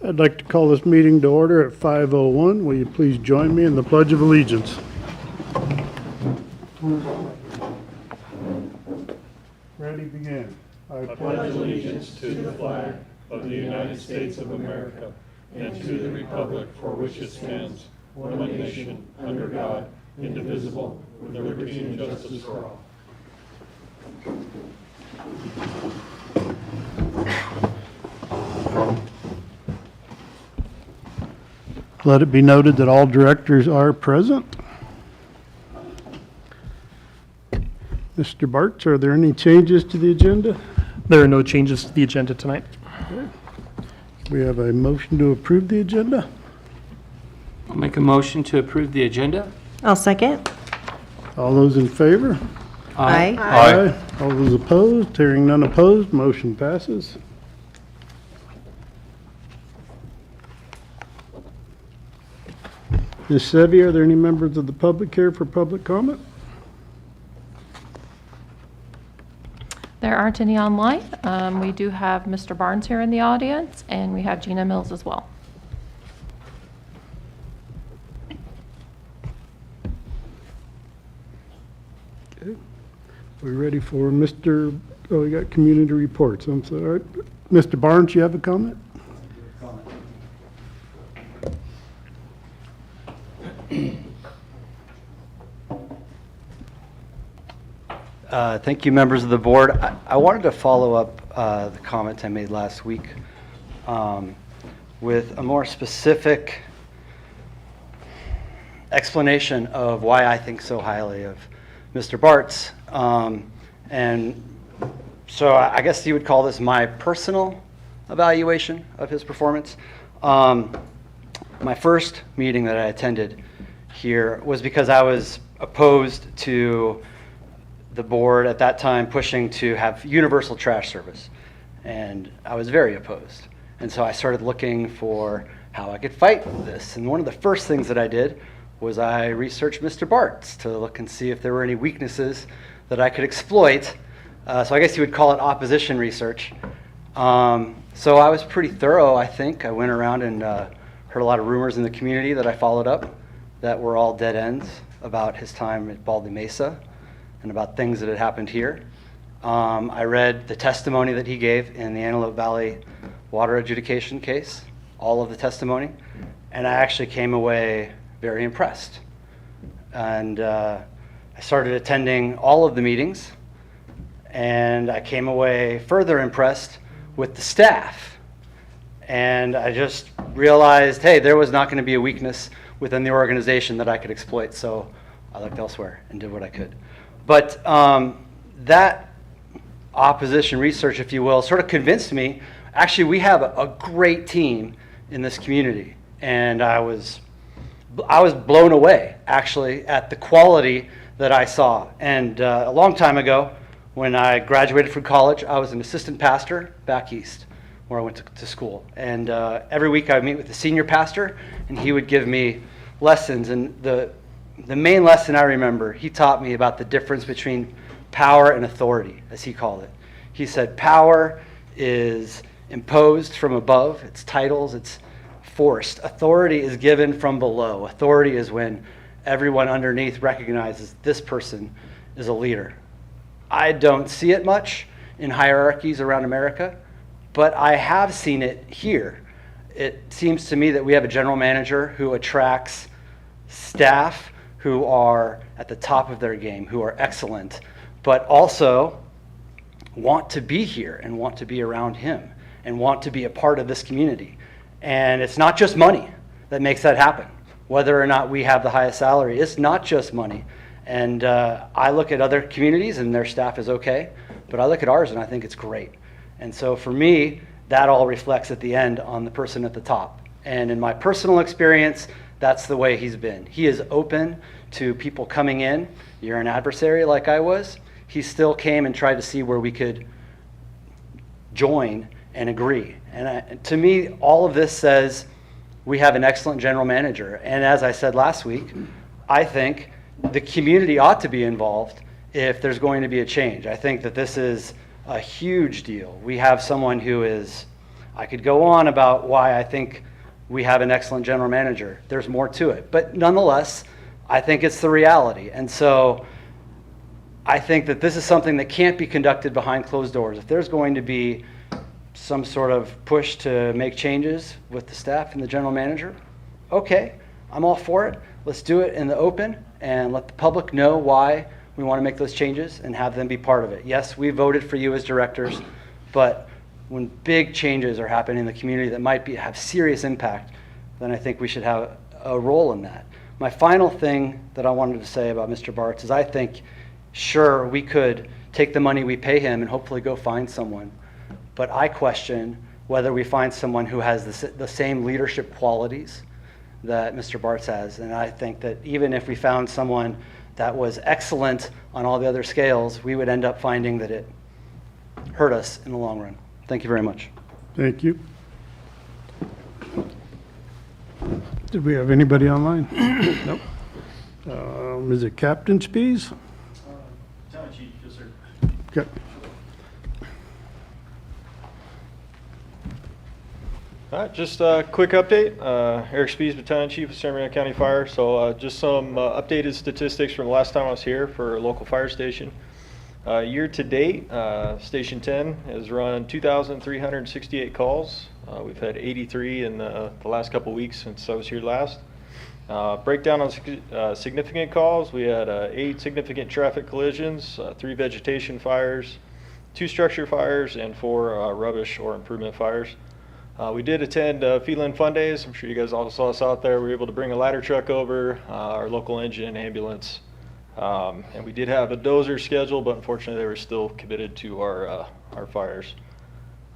I'd like to call this meeting to order at 5:01. Will you please join me in the Pledge of Allegiance? Ready, begin. I pledge allegiance to the flag of the United States of America and to the republic for which it stands, one nation, under God, indivisible, with liberty and justice for all. Let it be noted that all directors are present. Mr. Bartz, are there any changes to the agenda? There are no changes to the agenda tonight. We have a motion to approve the agenda. I'll make a motion to approve the agenda. I'll second. All those in favor? Aye. All those opposed? Hearing none opposed, motion passes. Ms. Sevi, are there any members of the public here for public comment? There aren't any online. We do have Mr. Barnes here in the audience, and we have Gina Mills as well. Okay. We're ready for Mr., oh, we got community reports. I'm sorry. Mr. Barnes, you have a comment? Thank you, members of the board. I wanted to follow up the comment I made last week with a more specific explanation of why I think so highly of Mr. Bartz. And so I guess you would call this my personal evaluation of his performance. My first meeting that I attended here was because I was opposed to the board at that time pushing to have universal trash service, and I was very opposed. And so I started looking for how I could fight this, and one of the first things that I did was I researched Mr. Bartz to look and see if there were any weaknesses that I could exploit. So I guess you would call it opposition research. So I was pretty thorough, I think. I went around and heard a lot of rumors in the community that I followed up that were all dead ends about his time at Baldy Mesa and about things that had happened here. I read the testimony that he gave in the Antelope Valley water adjudication case, all of the testimony, and I actually came away very impressed. And I started attending all of the meetings, and I came away further impressed with the staff. And I just realized, hey, there was not going to be a weakness within the organization that I could exploit, so I looked elsewhere and did what I could. But that opposition research, if you will, sort of convinced me, actually, we have a great team in this community. And I was blown away, actually, at the quality that I saw. And a long time ago, when I graduated from college, I was an assistant pastor back east, where I went to school. And every week I would meet with the senior pastor, and he would give me lessons. And the main lesson I remember, he taught me about the difference between power and authority, as he called it. He said power is imposed from above, it's titles, it's forced. Authority is given from below. Authority is when everyone underneath recognizes this person is a leader. I don't see it much in hierarchies around America, but I have seen it here. It seems to me that we have a general manager who attracts staff who are at the top of their game, who are excellent, but also want to be here and want to be around him and want to be a part of this community. And it's not just money that makes that happen. Whether or not we have the highest salary, it's not just money. And I look at other communities and their staff is okay, but I look at ours and I think it's great. And so for me, that all reflects at the end on the person at the top. And in my personal experience, that's the way he's been. He is open to people coming in. You're an adversary like I was. He still came and tried to see where we could join and agree. And to me, all of this says we have an excellent general manager. And as I said last week, I think the community ought to be involved if there's going to be a change. I think that this is a huge deal. We have someone who is I could go on about why I think we have an excellent general manager. There's more to it. But nonetheless, I think it's the reality. And so I think that this is something that can't be conducted behind closed doors. If there's going to be some sort of push to make changes with the staff and the general manager, okay, I'm all for it. Let's do it in the open and let the public know why we want to make those changes and have them be part of it. Yes, we voted for you as directors, but when big changes are happening in the community that might have serious impact, then I think we should have a role in that. My final thing that I wanted to say about Mr. Bartz is I think, sure, we could take the money we pay him and hopefully go find someone, but I question whether we find someone who has the same leadership qualities that Mr. Bartz has. And I think that even if we found someone that was excellent on all the other scales, we would end up finding that it hurt us in the long run. Thank you very much. Thank you. Did we have anybody online? Nope. Is it Captain Spees? Town Chief, yes, sir. Okay. All right, just a quick update. Eric Spees, Battalion Chief of San Bernardino County Fire. So just some updated statistics from the last time I was here for a local fire station. Year to date, Station 10 has run 2,368 calls. We've had 83 in the last couple weeks since I was here last. Breakdown on significant calls, we had 8 significant traffic collisions, 3 vegetation fires, 2 structure fires, and 4 rubbish or improvement fires. We did attend Phelan Fun Days. I'm sure you guys all saw us out there. We were able to bring a ladder truck over, our local engine, ambulance. And we did have a dozer scheduled, but unfortunately they were still committed to our fires.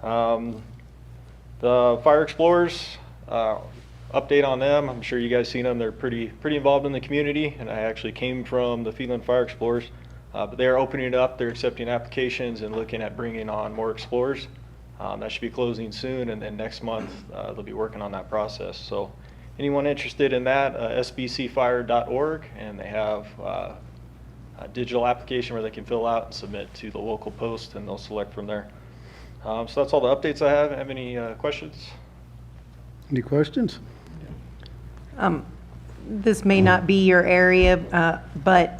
The Fire Explorers, update on them. I'm sure you guys seen them. They're pretty involved in the community, and I actually came from the Phelan Fire Explorers. But they are opening it up. They're accepting applications and looking at bringing on more Explorers. That should be closing soon, and then next month they'll be working on that process. So anyone interested in that, sbcfire.org, and they have a digital application where they can fill out and submit to the local post, and they'll select from there. So that's all the updates I have. Have any questions? Any questions? This may not be your area, but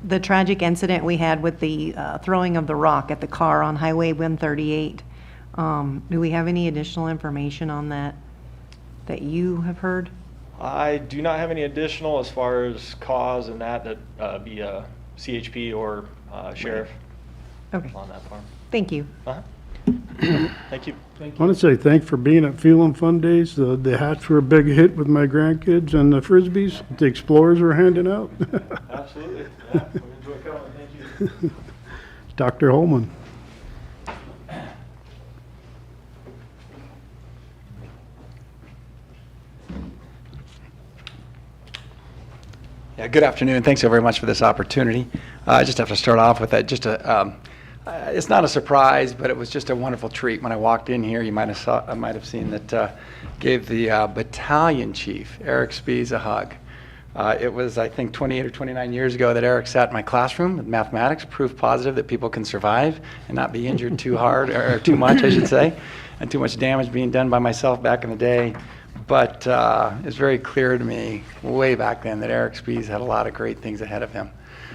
the tragic incident we had with the throwing of the rock at the car on Highway 138, do we have any additional information on that you have heard? I do not have any additional as far as cause and that be CHP or sheriff Okay, on that farm. thank you. Thank you. I want to say thanks for being at Phelan Fun Days. The hats were a big hit with my grandkids and the Frisbees the Explorers were handing out. Absolutely. Yeah, we enjoy coming. Thank you. Dr. Holman. Yeah, good afternoon. Thanks so very much for this opportunity. I just have to start off with that. It's not a surprise, but it was just a wonderful treat when I walked in here. You might have seen that gave the battalion chief, Eric Spees, a hug. It was, I think, 28 or 29 years ago that Eric sat in my classroom with mathematics, proof positive that people can survive and not be injured too hard, or too much, I should say, and too much damage being done by myself back in the day. But it's very clear to me way back then that Eric Spees had a lot of great things ahead of him.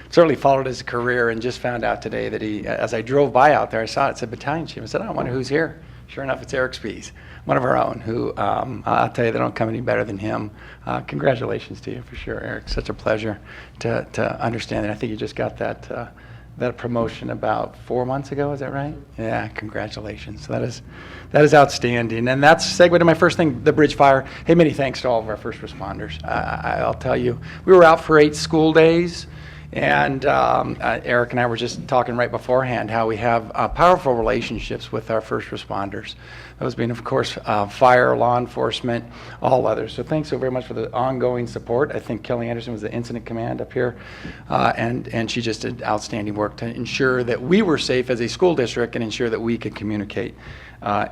Certainly followed his career and just found out today that he, as I drove by out there, I saw it said battalion chief. I said, I wonder who's here. Sure enough, it's Eric Spees, one of our own, who I'll tell you, they don't come any better than him. Congratulations to you for sure, Eric. Such a pleasure to understand that. I think you just got that promotion about 4 months ago, is that right? Yeah, congratulations. So that is outstanding. And that's segue to my first thing, the bridge fire. Hey, many thanks to all of our first responders. I'll tell you, we were out for 8 school days. And Eric and I were just talking right beforehand how we have powerful relationships with our first responders. Those being, of course, fire, law enforcement, all others. So thanks so very much for the ongoing support. I think Kelly Anderson was the incident command up here, and she just did outstanding work to ensure that we were safe as a school district and ensure that we could communicate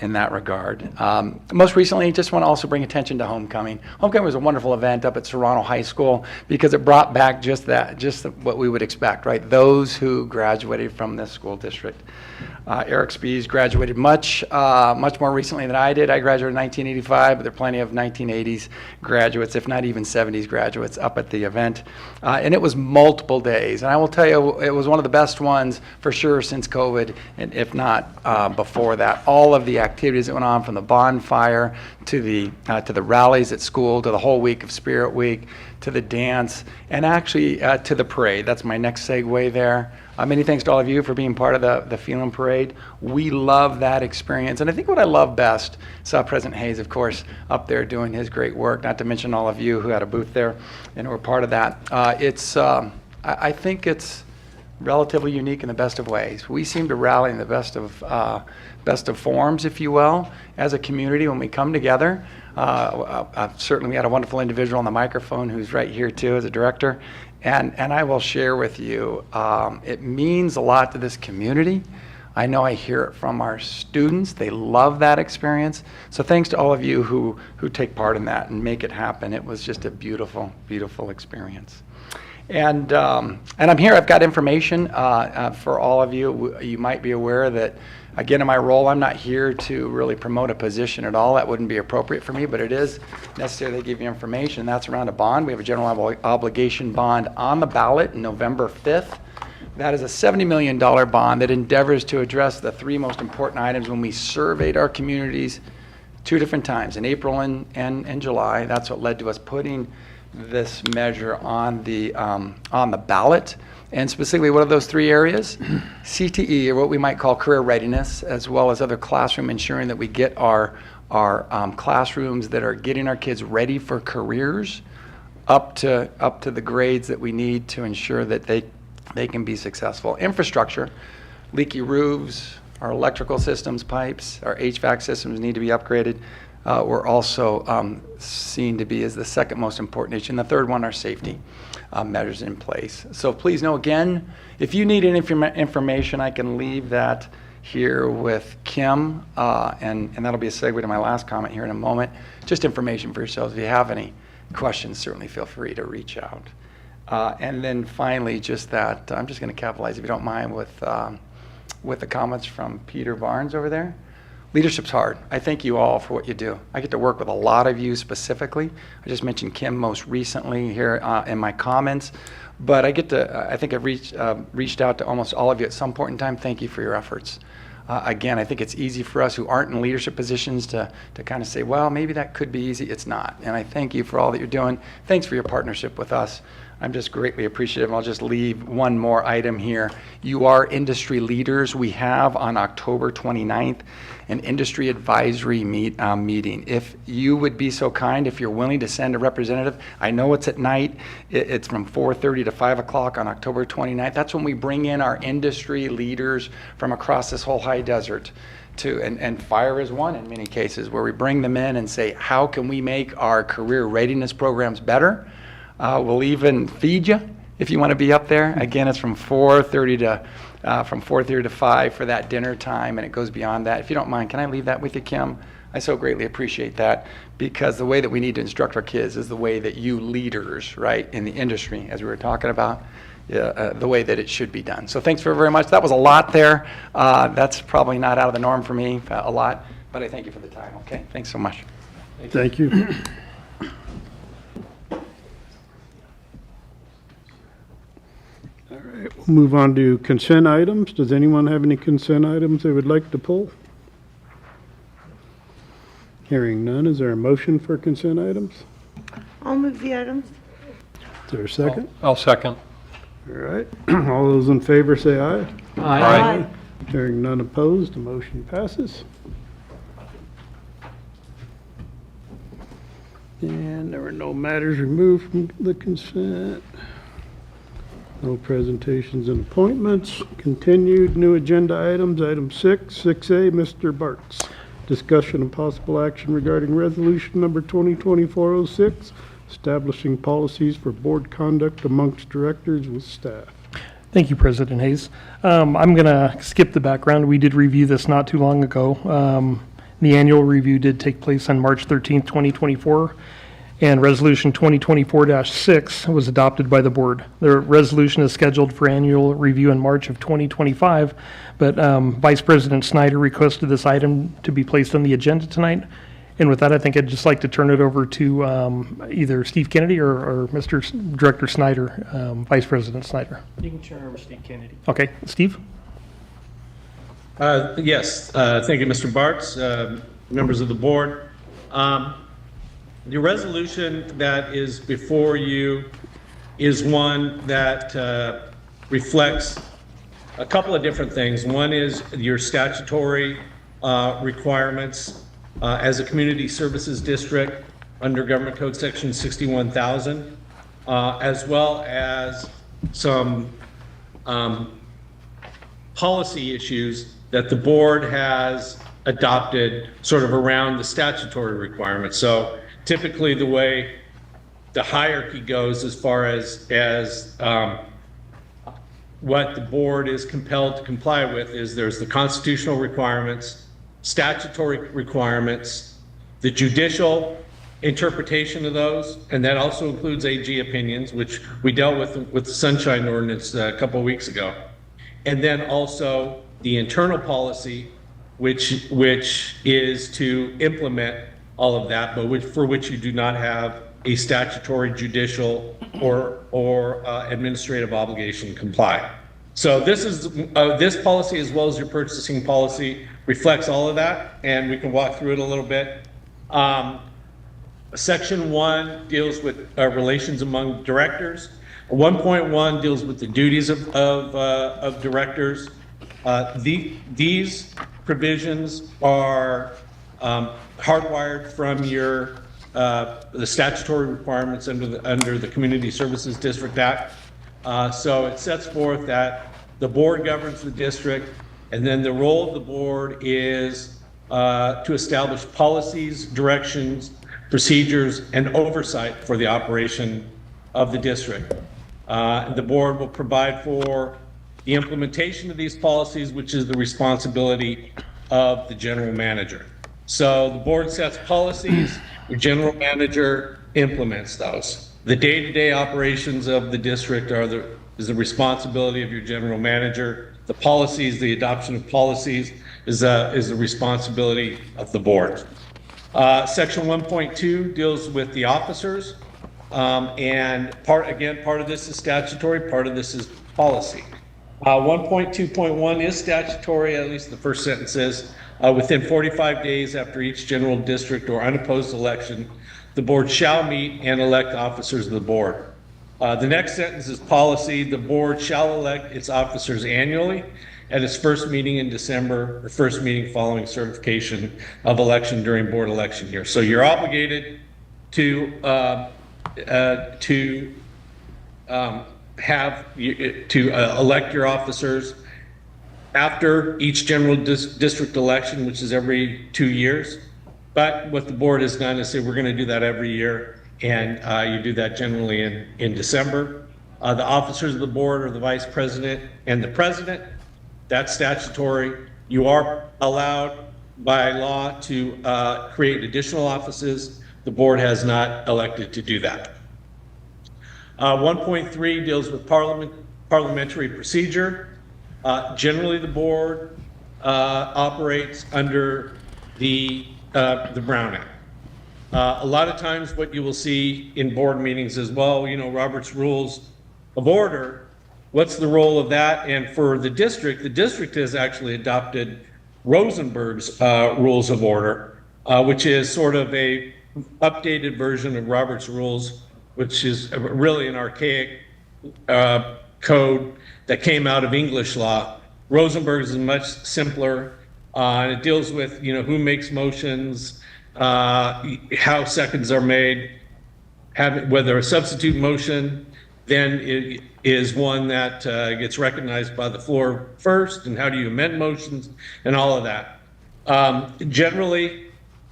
in that regard. Most recently, just want to also bring attention to Homecoming. Homecoming was a wonderful event up at Serrano High School because it brought back just what we would expect, right? Those who graduated from this school district. Eric Spies graduated much more recently than I did. I graduated in 1985, but there are plenty of 1980s graduates, if not even 70s graduates, up at the event. And it was multiple days. And I will tell you, it was one of the best ones for sure since COVID, and if not before that. All of the activities that went on, from the bonfire to the rallies at school, to the whole week of Spirit Week, to the dance, and actually to the parade. That's my next segue there. Many thanks to all of you for being part of the Phelan Parade. We love that experience. And I think what I love best, saw President Hayes, of course, up there doing his great work, not to mention all of you who had a booth there and were part of that. I think it's relatively unique in the best of ways. We seem to rally in the best of forms, if you will, as a community when we come together. Certainly we had a wonderful individual on the microphone who's right here too as a director. And I will share with you, it means a lot to this community. I know I hear it from our students. They love that experience. So thanks to all of you who take part in that and make it happen. It was just a beautiful, beautiful experience. And I'm here. I've got information for all of you. You might be aware that, again, in my role, I'm not here to really promote a position at all. That wouldn't be appropriate for me, but it is necessary to give you information. That's around a bond. We have a general obligation bond on the ballot November 5th. That is a $70 million bond that endeavors to address the three most important items when we surveyed our communities 2 different times, in April and July. That's what led to us putting this measure on the ballot. And specifically, what are those 3 areas? CTE, or what we might call career readiness, as well as other classroom, ensuring that we get our classrooms that are getting our kids ready for careers up to the grades that we need to ensure that they can be successful. Infrastructure, leaky roofs, our electrical systems, pipes, our HVAC systems need to be upgraded. We're also seen to be as the second most important issue. And the third one are safety measures in place. So please know, again, if you need any information, I can leave that here with Kim, and that'll be a segue to my last comment here in a moment. Just information for yourselves. If you have any questions, certainly feel free to reach out. And then finally, just that, I'm just going to capitalize, if you don't mind, with the comments from Peter Barnes over there. Leadership's hard. I thank you all for what you do. I get to work with a lot of you specifically. I just mentioned Kim most recently here in my comments, but I think I've reached out to almost all of you at some point in time. Thank you for your efforts. Again, I think it's easy for us who aren't in leadership positions to kind of say, well, maybe that could be easy. It's not. And I thank you for all that you're doing. Thanks for your partnership with us. I'm just greatly appreciative. I'll just leave one more item here. You are industry leaders. We have on October 29th an industry advisory meeting. If you would be so kind, if you're willing to send a representative, I know it's at night. It's from 4:30 to 5 o'clock on October 29th. That's when we bring in our industry leaders from across this whole high desert. And fire is one in many cases, where we bring them in and say, how can we make our career readiness programs better? We'll even feed you if you want to be up there. Again, it's from 4:30 to 5 for that dinner time, and it goes beyond that. If you don't mind, can I leave that with you, Kim? I so greatly appreciate that, because the way that we need to instruct our kids is the way that you leaders, right, in the industry, as we were talking about, the way that it should be done. So thanks very much. That was a lot there. That's probably not out of the norm for me, a lot, but I thank you for the time, okay? Thanks so much. Thank you. All right, we'll move on to consent items. Does anyone have any consent items they would like to pull? Hearing none, is there a motion for consent items? I'll move the items. Is there a second? I'll second. All right, all those in favor say aye. Aye. Hearing none opposed, the motion passes. And there were no matters removed from the consent. No presentations and appointments. Continued new agenda items. Item 6A, Mr. Bartz. Discussion and possible action regarding resolution number 2024-06, establishing policies for board conduct amongst directors with staff. Thank you, President Hayes. I'm going to skip the background. We did review this not too long ago. The annual review did take place on March 13th, 2024. And Resolution 2024-6 was adopted by the board. The resolution is scheduled for annual review in March of 2025, but Vice President Snyder requested this item to be placed on the agenda tonight. And with that, I think I'd just like to turn it over to either Steve Kennedy or Mr. Director Snyder, Vice President Snyder. You can turn over Steve Kennedy. Okay, Steve? Yes, thank you, Mr. Bartz, members of the board. The resolution that is before you is one that reflects a couple of different things. One is your statutory requirements as a community services district under Government Code Section 61,000, as well as some policy issues that the board has adopted sort of around the statutory requirements. So typically the way the hierarchy goes as far as what the board is compelled to comply with is there's the constitutional requirements, statutory requirements, the judicial interpretation of those, and that also includes AG opinions, which we dealt with the Sunshine Ordinance a couple of weeks ago. And then also the internal policy, which is to implement all of that, but for which you do not have a statutory, judicial, or administrative obligation to comply. So this policy, as well as your purchasing policy, reflects all of that, and we can walk through it a little bit. Section 1 deals with relations among directors. 1.1 deals with the duties of directors. These provisions are hardwired from the statutory requirements under the Community Services District Act. So it sets forth that the board governs the district, and then the role of the board is to establish policies, directions, procedures, and oversight for the operation of the district. The board will provide for the implementation of these policies, which is the responsibility of the general manager. So the board sets policies, the general manager implements those. The day-to-day operations of the district is the responsibility of your general manager. The policies, the adoption of policies is the responsibility of the board. Section 1.2 deals with the officers, and part of this is statutory, part of this is policy. 1.2.1 is statutory, at least the first sentence is, within 45 days after each general district or unopposed election, the board shall meet and elect officers of the board. The next sentence is policy. The board shall elect its officers annually at its first meeting in December or first meeting following certification of election during board election year. So you're obligated to elect your officers after each general district election, which is every 2 years. But what the board has done is say we're going to do that every year, and you do that generally in December. The officers of the board are the vice president and the president. That's statutory. You are allowed by law to create additional offices. The board has not elected to do that. 1.3 deals with parliamentary procedure. Generally, the board operates under the Brown Act. A lot of times what you will see in board meetings is, well, you know, Robert's Rules of Order, what's the role of that? And for the district has actually adopted Rosenberg's Rules of Order, which is sort of a updated version of Robert's Rules, which is really an archaic code that came out of English law. Rosenberg's is much simpler, and it deals with, you know, who makes motions, how seconds are made, whether a substitute motion then it is one that gets recognized by the floor first, and how do you amend motions, and all of that. Generally,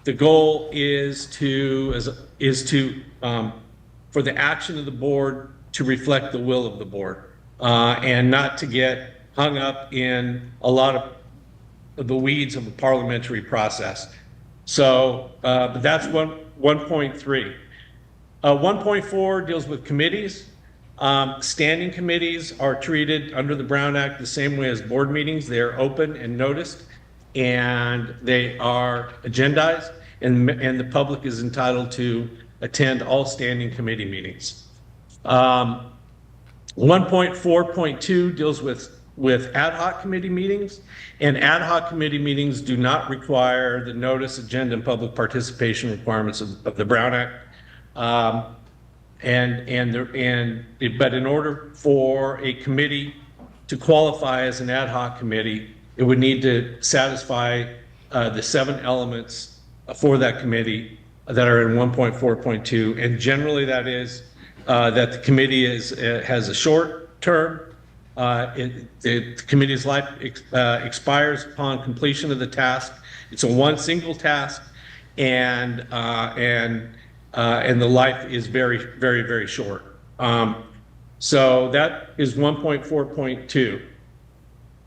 the goal is for the action of the board to reflect the will of the board, and not to get hung up in a lot of the weeds of the parliamentary process. So, but that's 1.3. 1.4 deals with committees. Standing committees are treated under the Brown Act the same way as board meetings. They are open and noticed, and they are agendized, and the public is entitled to attend all standing committee meetings. 1.4.2 deals with ad hoc committee meetings, and ad hoc committee meetings do not require the notice, agenda, and public participation requirements of the Brown Act. But in order for a committee to qualify as an ad hoc committee, it would need to satisfy the 7 elements for that committee that are in 1.4.2, and generally that is that the committee has a short term. The committee's life expires upon completion of the task. It's a single task, and the life is very, very, very short. So that is 1.4.2.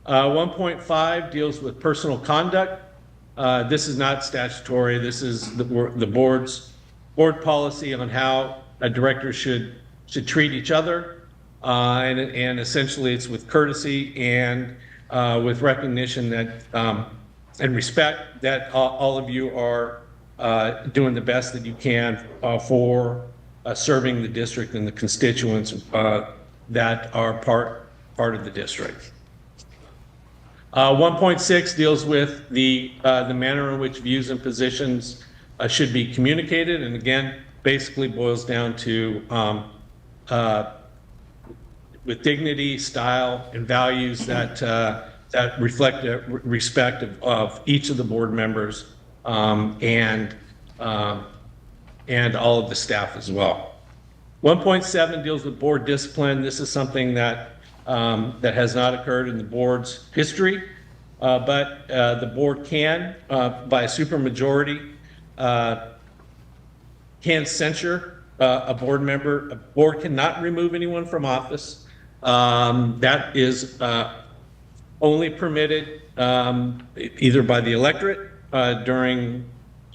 1.5 deals with personal conduct. This is not statutory. This is the board policy on how a director should treat each other, and essentially it's with courtesy and with recognition that and respect that all of you are doing the best that you can for serving the district and the constituents that are part of the district. 1.6 deals with the manner in which views and positions should be communicated, and again, basically boils down to with dignity, style, and values that reflect respect of each of the board members and all of the staff as well. 1.7 deals with board discipline. This is something that has not occurred in the board's history, but the board can, by a supermajority, can censure a board member. A board cannot remove anyone from office. That is only permitted either by the electorate during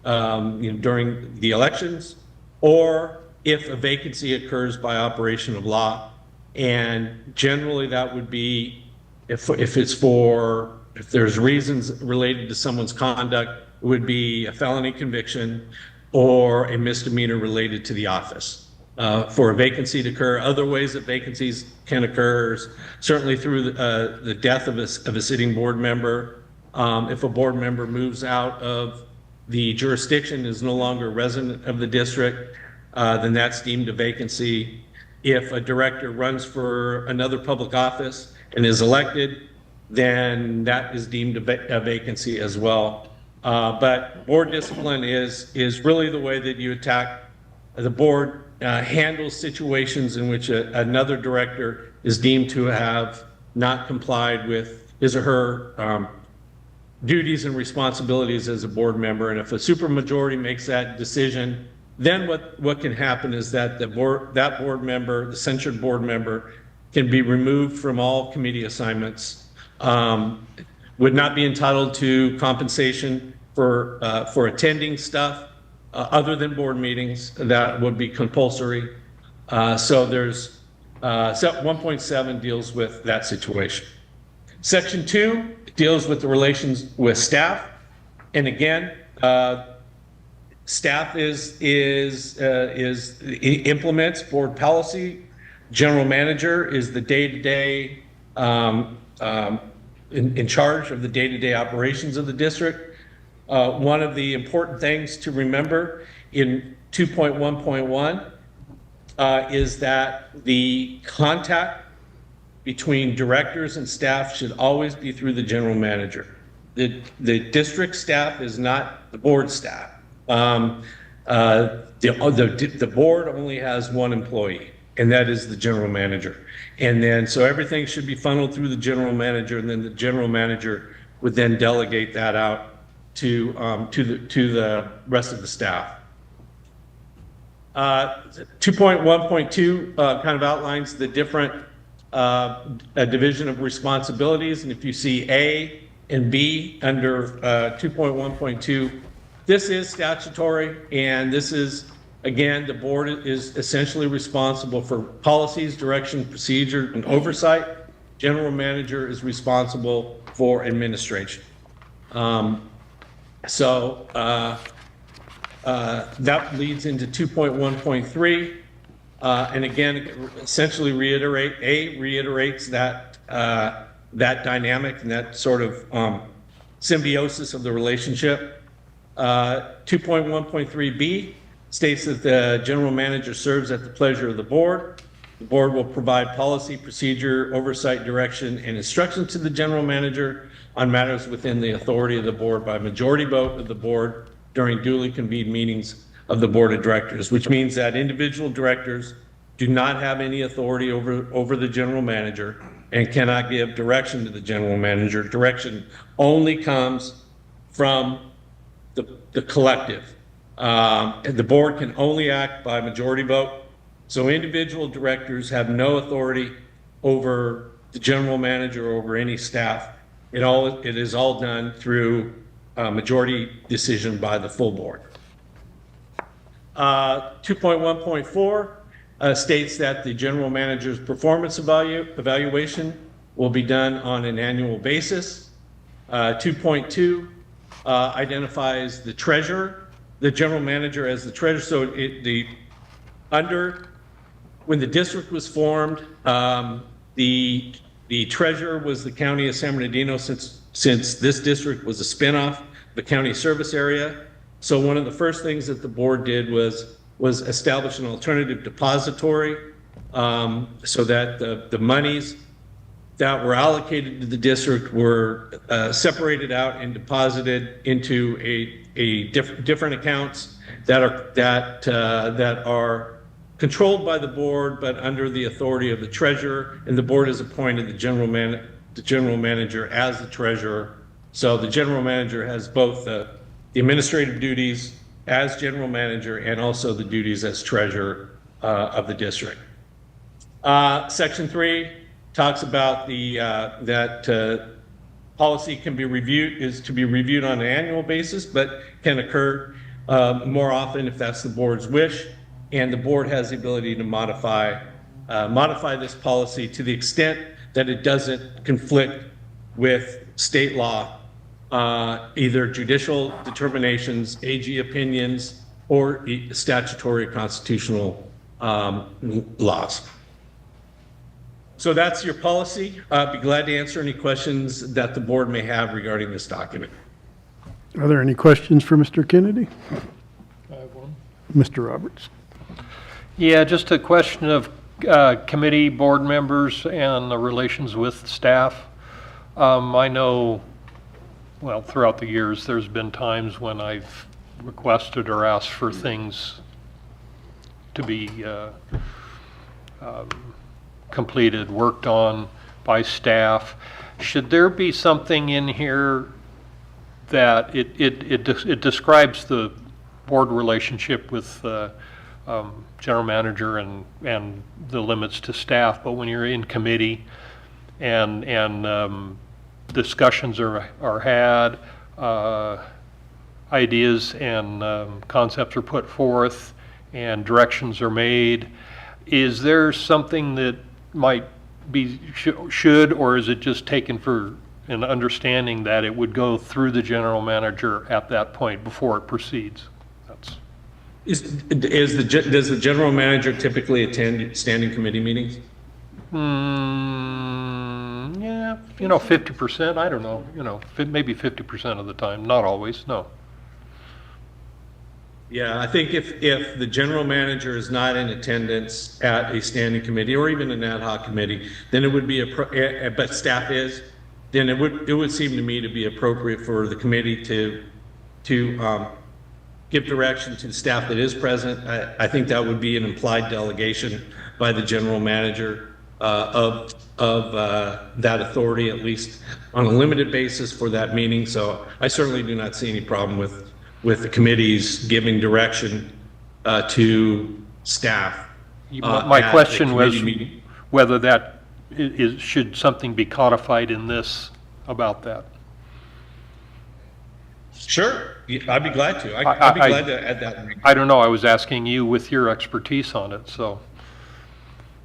the elections, or if a vacancy occurs by operation of law. And generally that would be if there's reasons related to someone's conduct, it would be a felony conviction or a misdemeanor related to the office. For a vacancy to occur, other ways that vacancies can occur, certainly through the death of a sitting board member. If a board member moves out of the jurisdiction, is no longer a resident of the district, then that's deemed a vacancy. If a director runs for another public office and is elected, then that is deemed a vacancy as well. But board discipline is really the way that you attack the board. Handles situations in which another director is deemed to have not complied with his or her duties and responsibilities as a board member. And if a supermajority makes that decision, then what can happen is that that board member, the censured board member, can be removed from all committee assignments, would not be entitled to compensation for attending stuff other than board meetings. That would be compulsory. So 1.7 deals with that situation. Section 2 deals with the relations with staff, and again, staff implements board policy. General manager is the day-to-day in charge of the day-to-day operations of the district. One of the important things to remember in 2.1.1 is that the contact between directors and staff should always be through the general manager. The district staff is not the board staff. The board only has one employee, and that is the general manager. And then, so everything should be funneled through the general manager, and then the general manager would then delegate that out to the rest of the staff. 2.1.2 kind of outlines the different division of responsibilities, and if you see A and B under 2.1.2, this is statutory, and this is Again, the board is essentially responsible for policies, direction, procedure, and oversight. General manager is responsible for administration. That leads into 2.1.3. And again, it essentially reiterates that, that dynamic and that sort of symbiosis of the relationship. 2.1.3b states that the general manager serves at the pleasure of the board. The board will provide policy, procedure, oversight, direction, and instruction to the general manager on matters within the authority of the board by majority vote of the board during duly convened meetings of the board of directors, which means that individual directors do not have any authority over the general manager and cannot give direction to the general manager. Direction only comes from the collective. And the board can only act by majority vote. So individual directors have no authority over the general manager or over any staff. It is all done through majority decision by the full board. 2.1.4 states that the general manager's performance evaluation will be done on an annual basis. 2.2 identifies the treasurer, the general manager as the treasurer. So when the district was formed, the treasurer was the county of San Bernardino since this district was a spinoff of the county service area. So one of the first things that the board did was establish an alternative depository so that the monies that were allocated to the district were separated out and deposited into different accounts that are controlled by the board, but under the authority of the treasurer, and the board has appointed the general manager as the treasurer. So the general manager has both the administrative duties as general manager and also the duties as treasurer of the district. Section 3 talks about that policy can be reviewed on an annual basis, but can occur more often if that's the board's wish. And the board has the ability to modify this policy to the extent that it doesn't conflict with state law, either judicial determinations, AG opinions, or statutory constitutional laws. So that's your policy. I'd be glad to answer any questions that the board may have regarding this document. Are there any questions for Mr. Kennedy? I have one. Mr. Roberts? Yeah, just a question of committee, board members, and the relations with staff. I know, well, throughout the years, there's been times when I've requested or asked for things to be completed, worked on by staff. Should there be something in here that it describes the board relationship with general manager and the limits to staff, but when you're in committee and discussions are had, ideas and concepts are put forth and directions are made, is there something that might be should, or is it just taken for an understanding that it would go through the general manager at that point before it proceeds? Does the general manager typically attend standing committee meetings? Yeah, 50%, I don't know, maybe 50% of the time, not always, no. Yeah, I think if the general manager is not in attendance at a standing committee or even an ad hoc committee, then it would be, but staff is, then it would seem to me to be appropriate for the committee to give direction to the staff that is present. I think that would be an implied delegation by the general manager of that authority, at least on a limited basis for that meeting. So I certainly do not see any problem with the committees giving direction to staff. My question was whether that should something be codified in this about that? Sure, I'd be glad to. I'd be glad to add that. I don't know, I was asking you with your expertise on it, so.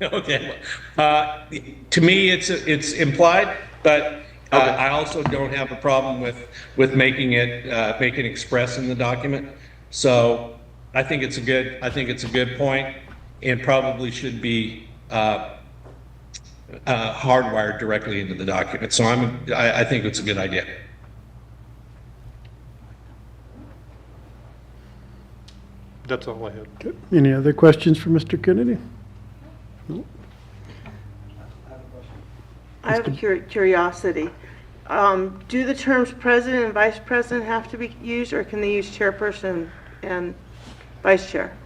Okay. To me, it's implied, but I also don't have a problem with making it express in the document. So I think it's a good point, and probably should be hardwired directly into the document. So I think it's a good idea. That's all I had. Okay. Any other questions for Mr. Kennedy? No? I have a curiosity. Do the terms president and vice president have to be used, or can they use chairperson and vice chair?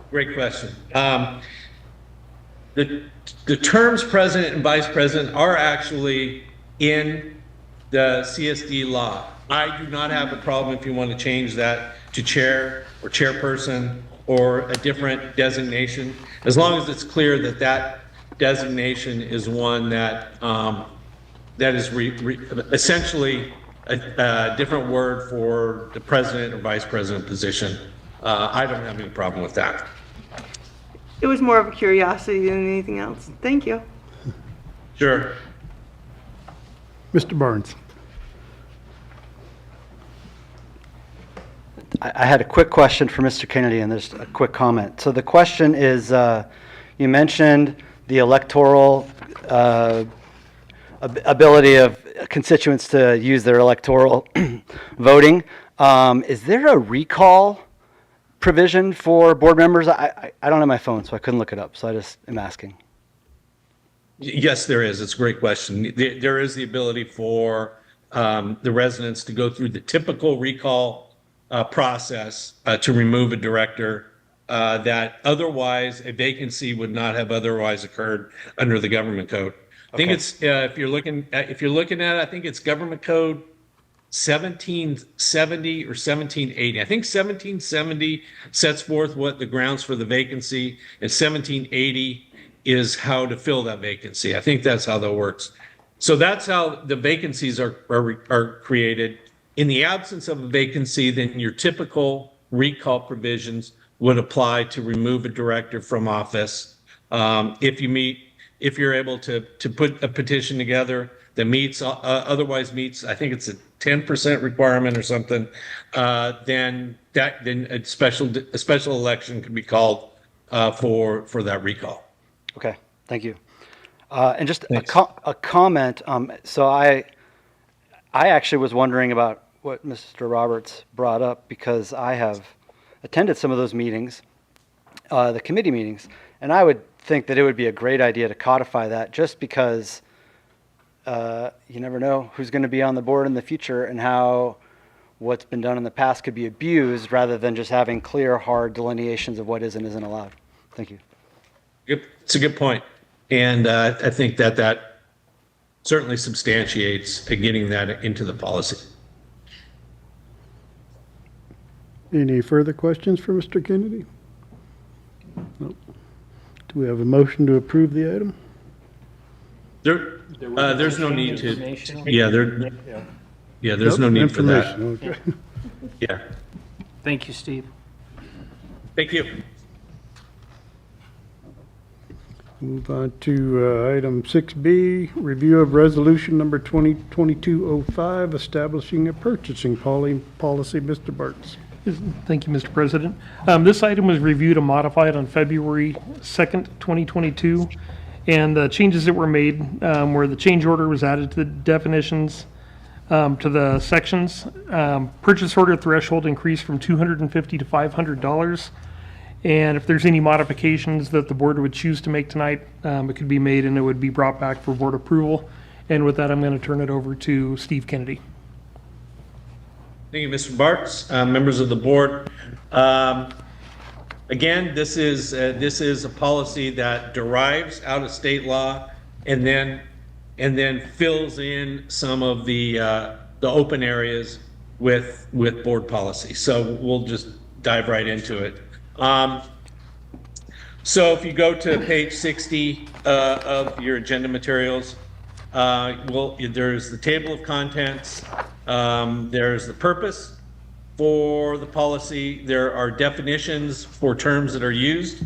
Great question. The terms president and vice president are actually in the CSD law. I do not have a problem if you want to change that to chair or chairperson or a different designation, as long as it's clear that that designation is one that that is essentially a different word for the president or vice president position. I don't have any problem with that. It was more of a curiosity than anything else. Thank you. Sure. Mr. Barnes? I had a quick question for Mr. Kennedy, and there's a quick comment. So the question is, you mentioned the electoral ability of constituents to use their electoral voting. Is there a recall provision for board members? I don't have my phone, so I couldn't look it up, so I just am asking. Yes, there is. It's a great question. There is the ability for the residents to go through the typical recall process to remove a director that otherwise a vacancy would not have otherwise occurred under the government code. I think it's if you're looking at it, I think it's government code 1770 or 1780. I think 1770 sets forth what the grounds for the vacancy, and 1780 is how to fill that vacancy. I think that's how that works. So that's how the vacancies are created. In the absence of a vacancy, then your typical recall provisions would apply to remove a director from office. If you're able to put a petition together that meets, otherwise meets, I think it's a 10% requirement or something, then a special election could be called for that recall. Okay, thank you. And just a comment. So I actually was wondering about what Mr. Roberts brought up, because I have attended some of those meetings, the committee meetings, and I would think that it would be a great idea to codify that, just because you never know who's going to be on the board in the future and how what's been done in the past could be abused, rather than just having clear, hard delineations of what is and isn't allowed. Thank you. It's a good point. And I think that certainly substantiates getting that into the policy. Any further questions for Mr. Kennedy? Nope. Do we have a motion to approve the item? There's no need to. There's no need for that. Okay. Yeah. Thank you, Steve. Thank you. Move on to item 6B, review of resolution number 2022-05, establishing a purchasing policy. Mr. Bartz. Thank you, Mr. President. This item was reviewed and modified on February 2nd, 2022, and the changes that were made were the change order was added to the definitions, to the sections. Purchase order threshold increased from $250 to $500. And if there's any modifications that the board would choose to make tonight, it could be made and it would be brought back for board approval. And with that, I'm going to turn it over to Steve Kennedy. Thank you, Mr. Bartz, members of the board. Again, this is a policy that derives out of state law and then fills in some of the open areas with board policy. So we'll just dive right into it. So if you go to page 60 of your agenda materials, there's the table of contents. There's the purpose for the policy. There are definitions for terms that are used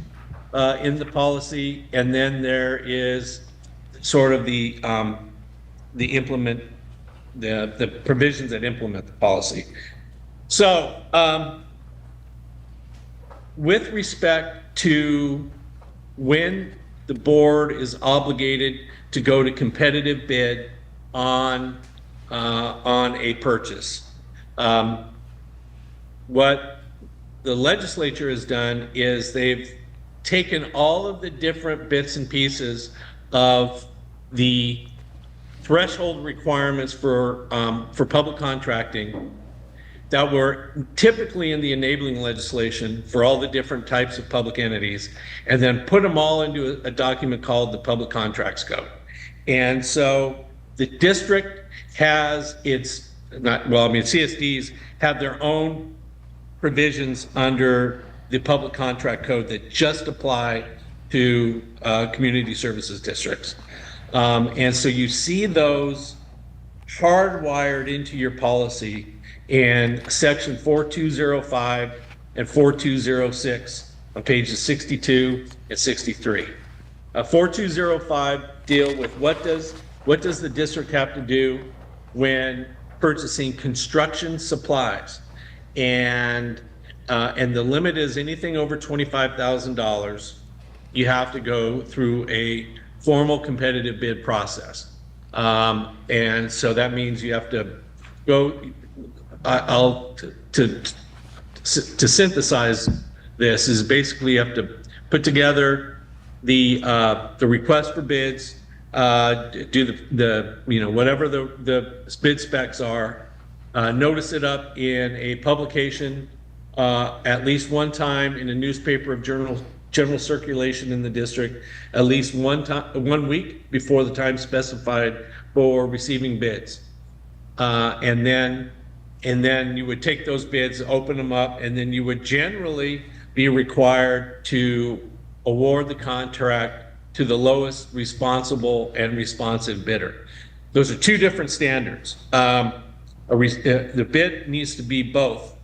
in the policy, and then there is sort of the provisions that implement the policy. So, with respect to when the board is obligated to go to competitive bid on a purchase, what the legislature has done is they've taken all of the different bits and pieces of the threshold requirements for public contracting that were typically in the enabling legislation for all the different types of public entities, and then put them all into a document called the Public Contracts Code. And so the district has its, CSDs have their own provisions under the Public Contract Code that just apply to community services districts. And so you see those hardwired into your policy in section 4205 and 4206 on pages 62 and 63. 4205 deal with what does the district have to do when purchasing construction supplies, and the limit is anything over $25,000. You have to go through a formal competitive bid process, and so that means you have to go. To synthesize this is basically you have to put together the request for bids, do the whatever the bid specs are, notice it up in a publication at least one time in a newspaper of general circulation in the district, at least 1 week before the time specified for receiving bids, and then you would take those bids, open them up, and then you would generally be required to award the contract to the lowest responsible and responsive bidder. Those are two different standards. The bid needs to be both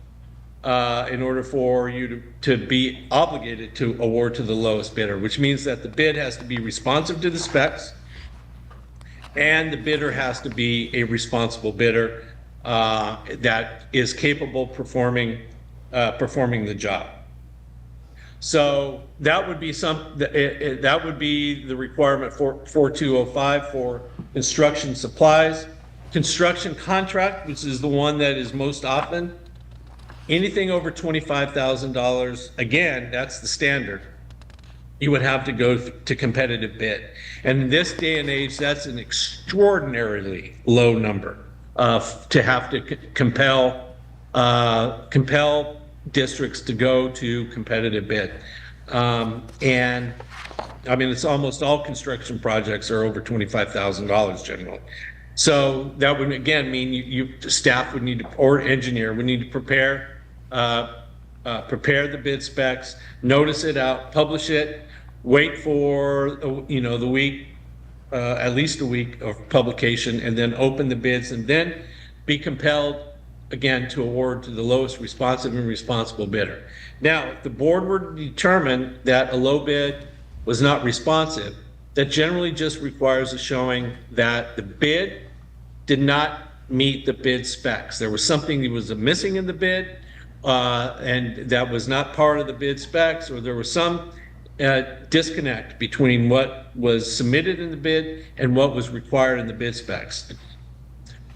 in order for you to be obligated to award to the lowest bidder, which means that the bid has to be responsive to the specs, and the bidder has to be a responsible bidder that is capable of performing the job. So that would be that would be the requirement for 4205 for construction supplies. Construction contract, which is the one that is most often, anything over $25,000, again, that's the standard. You would have to go to competitive bid. And in this day and age, that's an extraordinarily low number to have to compel districts to go to competitive bid. And I mean, it's almost all construction projects are over $25,000 generally. So that would again mean staff would need to, or engineer would need to prepare the bid specs, notice it out, publish it, wait for the week, at least a week of publication, and then open the bids, and then be compelled again to award to the lowest responsive and responsible bidder. Now, if the board were to determine that a low bid was not responsive, that generally just requires a showing that the bid did not meet the bid specs. There was something that was missing in the bid, and that was not part of the bid specs, or there was some disconnect between what was submitted in the bid and what was required in the bid specs.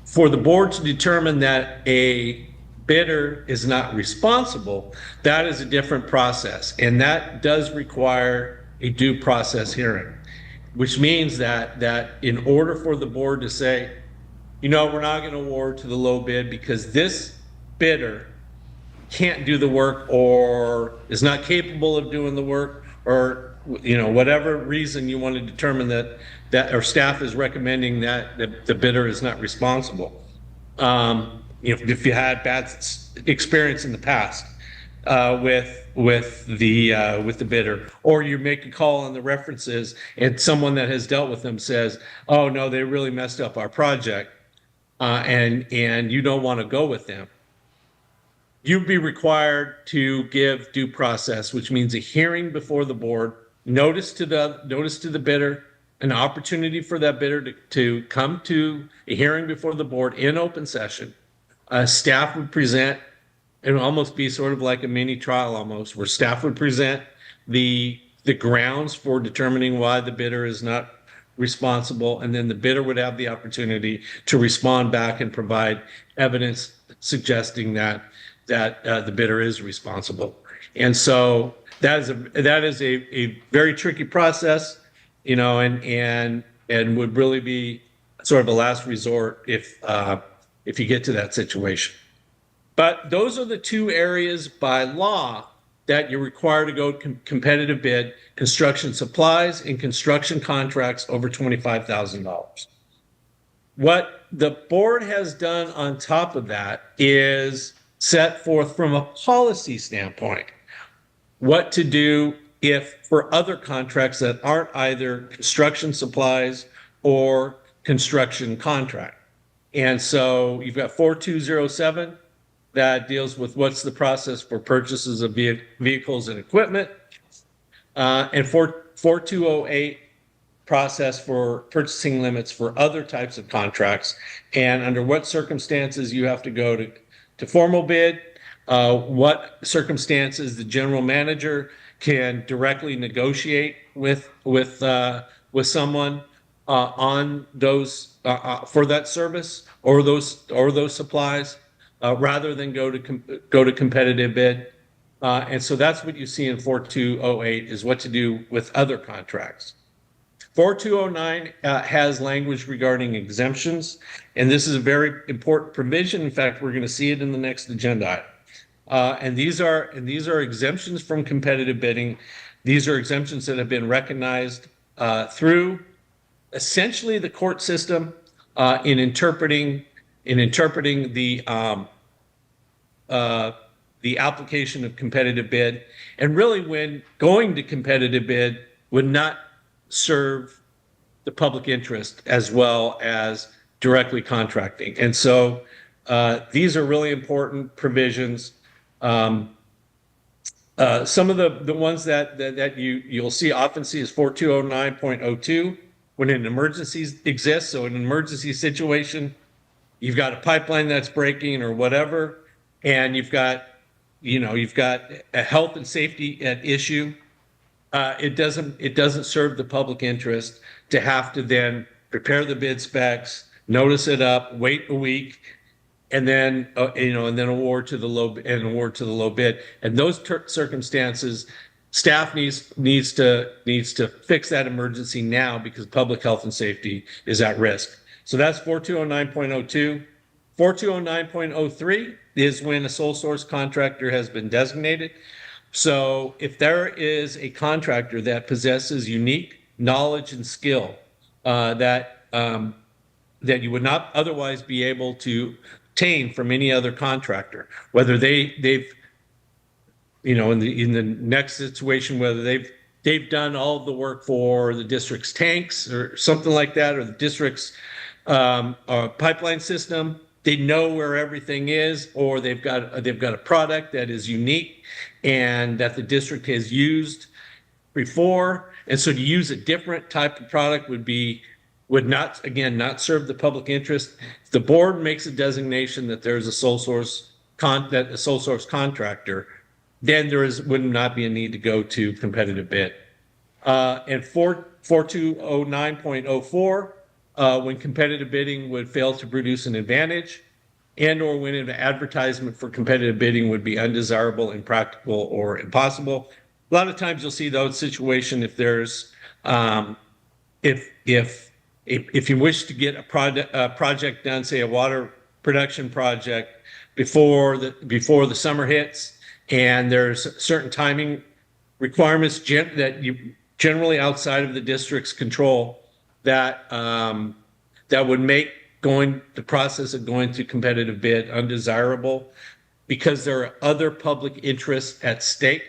For the board to determine that a bidder is not responsible, that is a different process, and that does require a due process hearing, which means that in order for the board to say, we're not going to award to the low bid because this bidder can't do the work or is not capable of doing the work, or whatever reason you want to determine that or staff is recommending that the bidder is not responsible. If you had bad experience in the past with the bidder, or you make a call on the references and someone that has dealt with them says, oh no, they really messed up our project, and you don't want to go with them, you'd be required to give due process, which means a hearing before the board, notice to the bidder, an opportunity for that bidder to come to a hearing before the board in open session. Staff would present, it would almost be sort of like a mini trial almost, where staff would present the grounds for determining why the bidder is not responsible, and then the bidder would have the opportunity to respond back and provide evidence suggesting that the bidder is responsible. And so that is a very tricky process, and would really be sort of a last resort if you get to that situation. But those are the two areas by law that you're required to go competitive bid: construction supplies and construction contracts over $25,000. What the board has done on top of that is set forth from a policy standpoint what to do if for other contracts that aren't either construction supplies or construction contract. And so you've got 4207 that deals with what's the process for purchases of vehicles and equipment, and 4208 process for purchasing limits for other types of contracts, and under what circumstances you have to go to formal bid, what circumstances the general manager can directly negotiate with someone on those for that service or those supplies, rather than go to competitive bid. And so that's what you see in 4208 is what to do with other contracts. 4209 has language regarding exemptions, and this is a very important provision. In fact, we're going to see it in the next agenda item. And these are exemptions from competitive bidding. These are exemptions that have been recognized through essentially the court system in interpreting the application of competitive bid, and really when going to competitive bid would not serve the public interest as well as directly contracting. And so these are really important provisions. Some of the ones that you'll often see is 4209.02, when an emergency exists. So in an emergency situation, you've got a pipeline that's breaking or whatever, and you've got a health and safety at issue. It doesn't serve the public interest to have to then prepare the bid specs, notice it up, wait a week, and then award to the low bid. And those circumstances, staff needs to fix that emergency now because public health and safety is at risk. So that's 4209.02. 4209.03 is when a sole source contractor has been designated. So if there is a contractor that possesses unique knowledge and skill that you would not otherwise be able to obtain from any other contractor, whether they've in the next situation, whether they've done all of the work for the district's tanks or something like that, or the district's pipeline system, they know where everything is, or they've got a product that is unique and that the district has used before, and so to use a different type of product would not serve the public interest. If the board makes a designation that there's a sole source contractor, then would not be a need to go to competitive bid. And 4209.04, when competitive bidding would fail to produce an advantage, and or when an advertisement for competitive bidding would be undesirable, impractical, or impossible. A lot of times you'll see those situations if there's if you wish to get a project done, say a water production project before the summer hits, and there's certain timing requirements that you generally outside of the district's control that would make the process of going to competitive bid undesirable because there are other public interests at stake,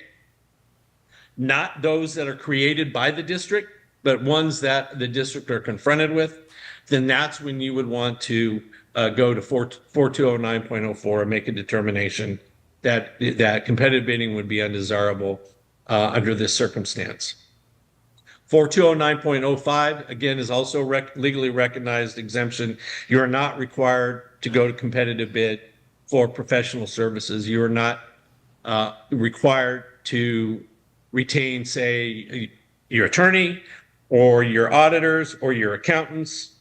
not those that are created by the district, but ones that the district are confronted with, then that's when you would want to go to 4209.04 and make a determination that competitive bidding would be undesirable under this circumstance. 4209.05, again, is also legally recognized exemption. You are not required to go to competitive bid for professional services. You are not required to retain, say, your attorney or your auditors or your accountants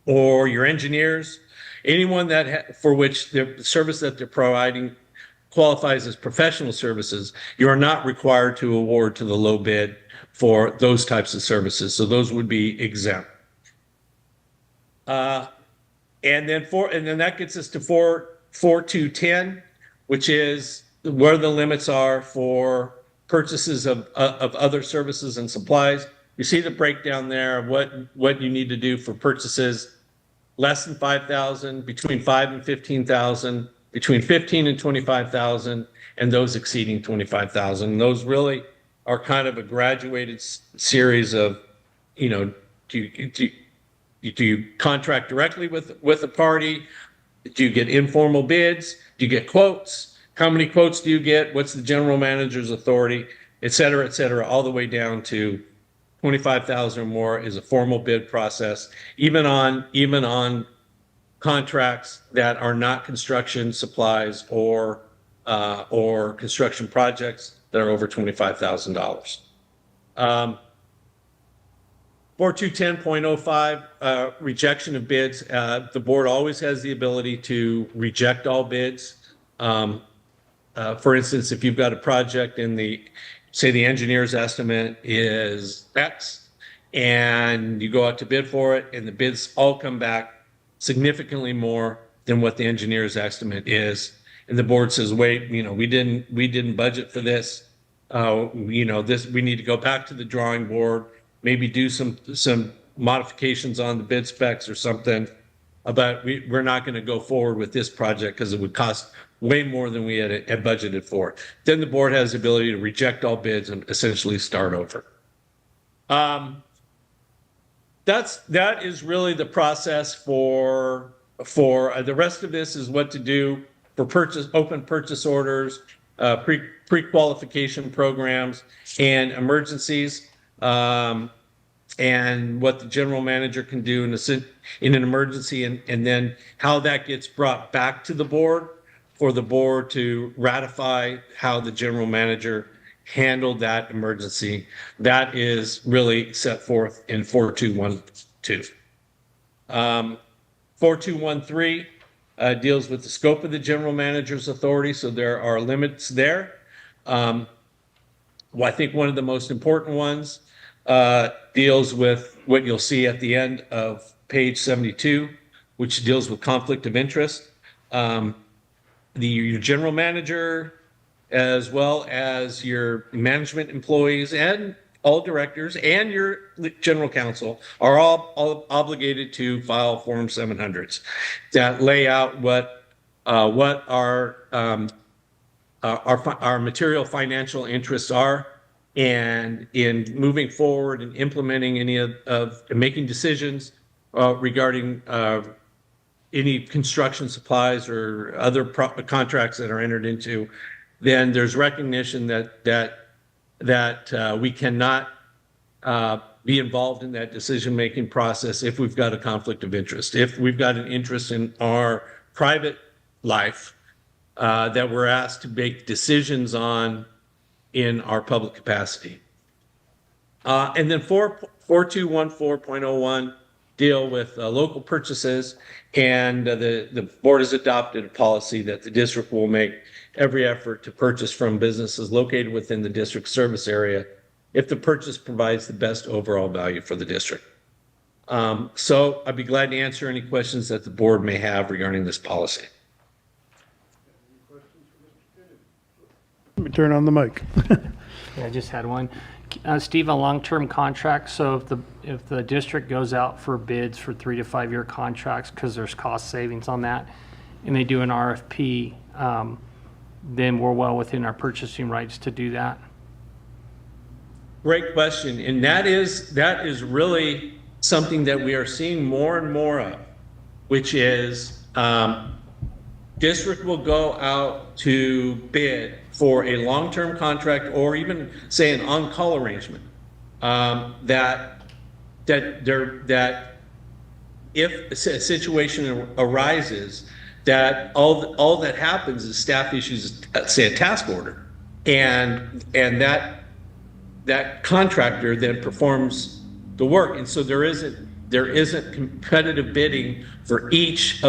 or your engineers, anyone for which the service that they're providing qualifies as professional services. You are not required to award to the low bid for those types of services. So those would be exempt. And then that gets us to 4210, which is where the limits are for purchases of other services and supplies. You see the breakdown there of what you need to do for purchases less than 5,000, between 5 and 15,000, between 15 and 25,000, and those exceeding 25,000. Those really are kind of a graduated series of, do you contract directly with a party? Do you get informal bids? Do you get quotes? How many quotes do you get? What's the general manager's authority, et cetera, all the way down to 25,000 or more is a formal bid process, even on contracts that are not construction supplies or construction projects that are over $25,000. 4210.05, rejection of bids. The board always has the ability to reject all bids. For instance, if you've got a project and say the engineer's estimate is X, and you go out to bid for it, and the bids all come back significantly more than what the engineer's estimate is, and the board says, wait, we didn't budget for this. We need to go back to the drawing board, maybe do some modifications on the bid specs or something. But we're not going to go forward with this project because it would cost way more than we had budgeted for. Then the board has the ability to reject all bids and essentially start over. That is really the process for the rest of this is what to do for open purchase orders, pre-qualification programs, and emergencies. And what the general manager can do in an emergency, and then how that gets brought back to the board for the board to ratify how the general manager handled that emergency. That is really set forth in 4212. 4213 deals with the scope of the general manager's authority, so there are limits there. I think one of the most important ones deals with what you'll see at the end of page 72, which deals with conflict of interest. Your general manager, as well as your management employees and all directors and your general counsel are all obligated to file Form 700s that lay out what our material financial interests are. And in moving forward and implementing any of making decisions regarding any construction supplies or other contracts that are entered into, then there's recognition that we cannot be involved in that decision-making process if we've got a conflict of interest. If we've got an interest in our private life that we're asked to make decisions on in our public capacity. And then 4214.01 deal with local purchases, and the board has adopted a policy that the district will make every effort to purchase from businesses located within the district service area if the purchase provides the best overall value for the district. So I'd be glad to answer any questions that the board may have regarding this policy. Let me turn on the mic. Yeah, I just had one. Steve, on long-term contracts, so if the district goes out for bids for 3 to 5 year contracts, because there's cost savings on that, and they do an RFP, then we're well within our purchasing rights to do that. Great question, and that is really something that we are seeing more and more of, which is district will go out to bid for a long-term contract or even say an on-call arrangement. That if a situation arises, that all that happens is staff issues, say, a task order, and that contractor then performs the work, and so there isn't competitive bidding for each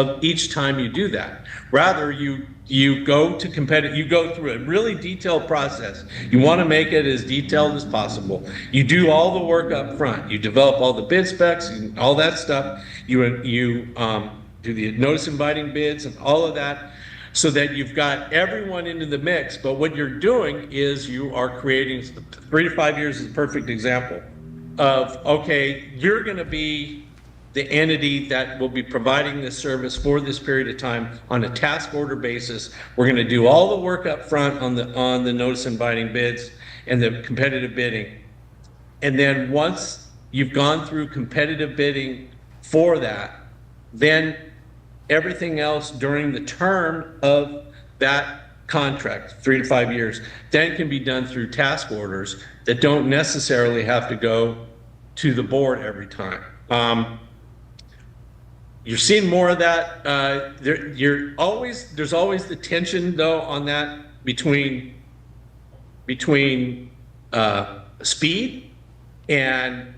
time you do that. Rather, you go through a really detailed process. You want to make it as detailed as possible. You do all the work up front. You develop all the bid specs and all that stuff. You do the notice inviting bids and all of that, so that you've got everyone into the mix. But what you're doing is you are creating 3 to 5 years is a perfect example of, okay, you're going to be the entity that will be providing this service for this period of time on a task order basis. We're going to do all the work up front on the notice inviting bids and the competitive bidding. And then once you've gone through competitive bidding for that, then everything else during the term of that contract, 3 to 5 years, then can be done through task orders that don't necessarily have to go to the board every time. You're seeing more of that. There's always the tension, though, on that between speed and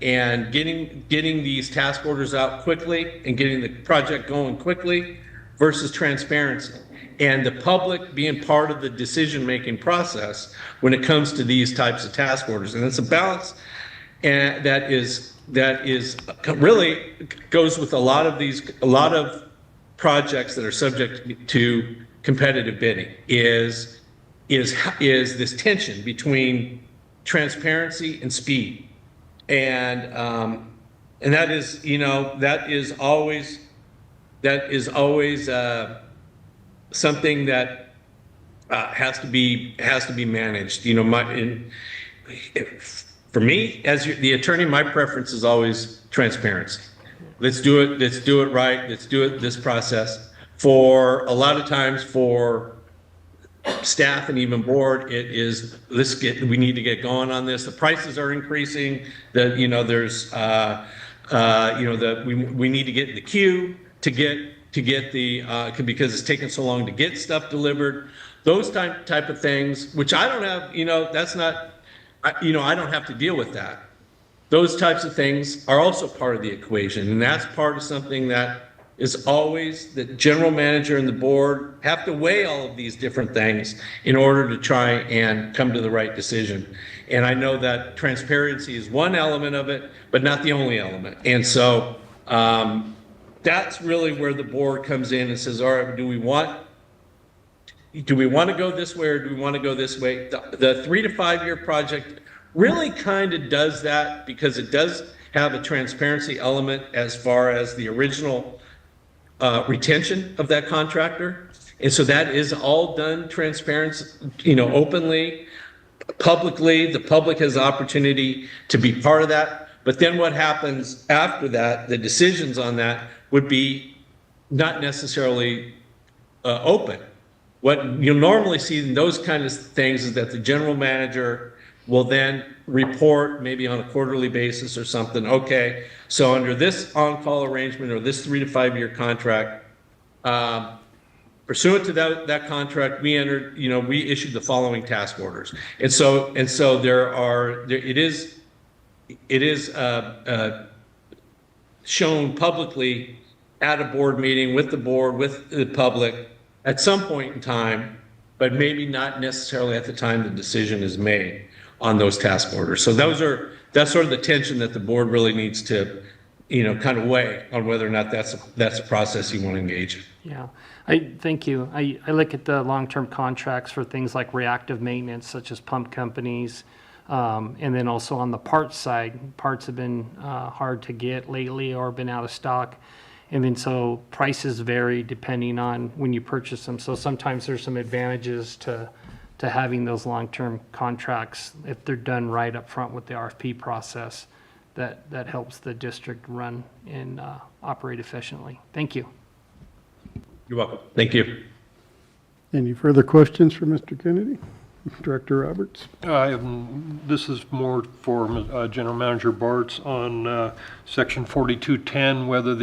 getting these task orders out quickly and getting the project going quickly versus transparency and the public being part of the decision-making process when it comes to these types of task orders. And it's a balance and that is really goes with a lot of projects that are subject to competitive bidding is this tension between transparency and speed. And that is always something that has to be managed. For me, as the attorney, my preference is always transparency. Let's do it right. Let's do it this process. For a lot of times, for staff and even board, it is we need to get going on this. The prices are increasing. We need to get in the queue to get the because it's taking so long to get stuff delivered. Those type of things, which I don't have. That's not. I don't have to deal with that. Those types of things are also part of the equation, and that's part of something that is always the general manager and the board have to weigh all of these different things in order to try and come to the right decision. And I know that transparency is one element of it, but not the only element. And so that's really where the board comes in and says, all right, do we want to go this way or do we want to go this way? The 3 to 5 year project really kind of does that because it does have a transparency element as far as the original retention of that contractor. And so that is all done transparent, openly, publicly. The public has the opportunity to be part of that. But then what happens after that, the decisions on that would be not necessarily open. What you'll normally see in those kind of things is that the general manager will then report maybe on a quarterly basis or something. Okay, so under this on-call arrangement or this 3 to 5 year contract, pursuant to that contract, we issued the following task orders. And so it is shown publicly at a board meeting with the board, with the public, at some point in time, but maybe not necessarily at the time the decision is made on those task orders. So that's sort of the tension that the board really needs to, kind of weigh on whether or not that's a process you want to engage in. Yeah, thank you. I look at the long-term contracts for things like reactive maintenance, such as pump companies, and then also on the parts side, parts have been hard to get lately or been out of stock. And then so prices vary depending on when you purchase them. So sometimes there's some advantages to having those long-term contracts if they're done right up front with the RFP process. That helps the district run and operate efficiently. Thank you. You're welcome. Thank you. Any further questions for Mr. Kennedy? Director Roberts? This is more for General Manager Bartz on Section 4210, whether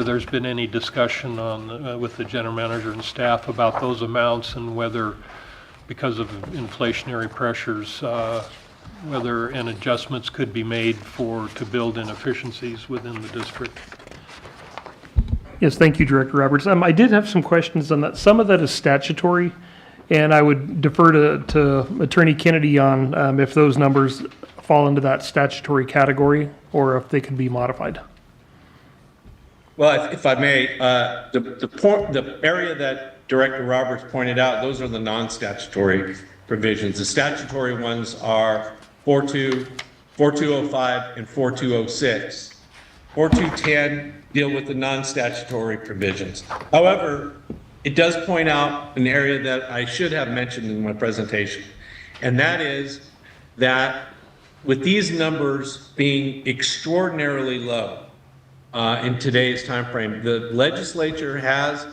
there's been any discussion on with the General Manager and staff about those amounts, and whether, because of inflationary pressures, whether an adjustments could be made to build in efficiencies within the district. Yes, thank you, Director Roberts. I did have some questions on that. Some of that is statutory, and I would defer to Attorney Kennedy on if those numbers fall into that statutory category or if they can be modified. Well, if I may, the area that Director Roberts pointed out, those are the non-statutory provisions. The statutory ones are 4205 and 4206. 4210 deal with the non-statutory provisions. However, it does point out an area that I should have mentioned in my presentation, and that is that with these numbers being extraordinarily low in today's time frame, the legislature has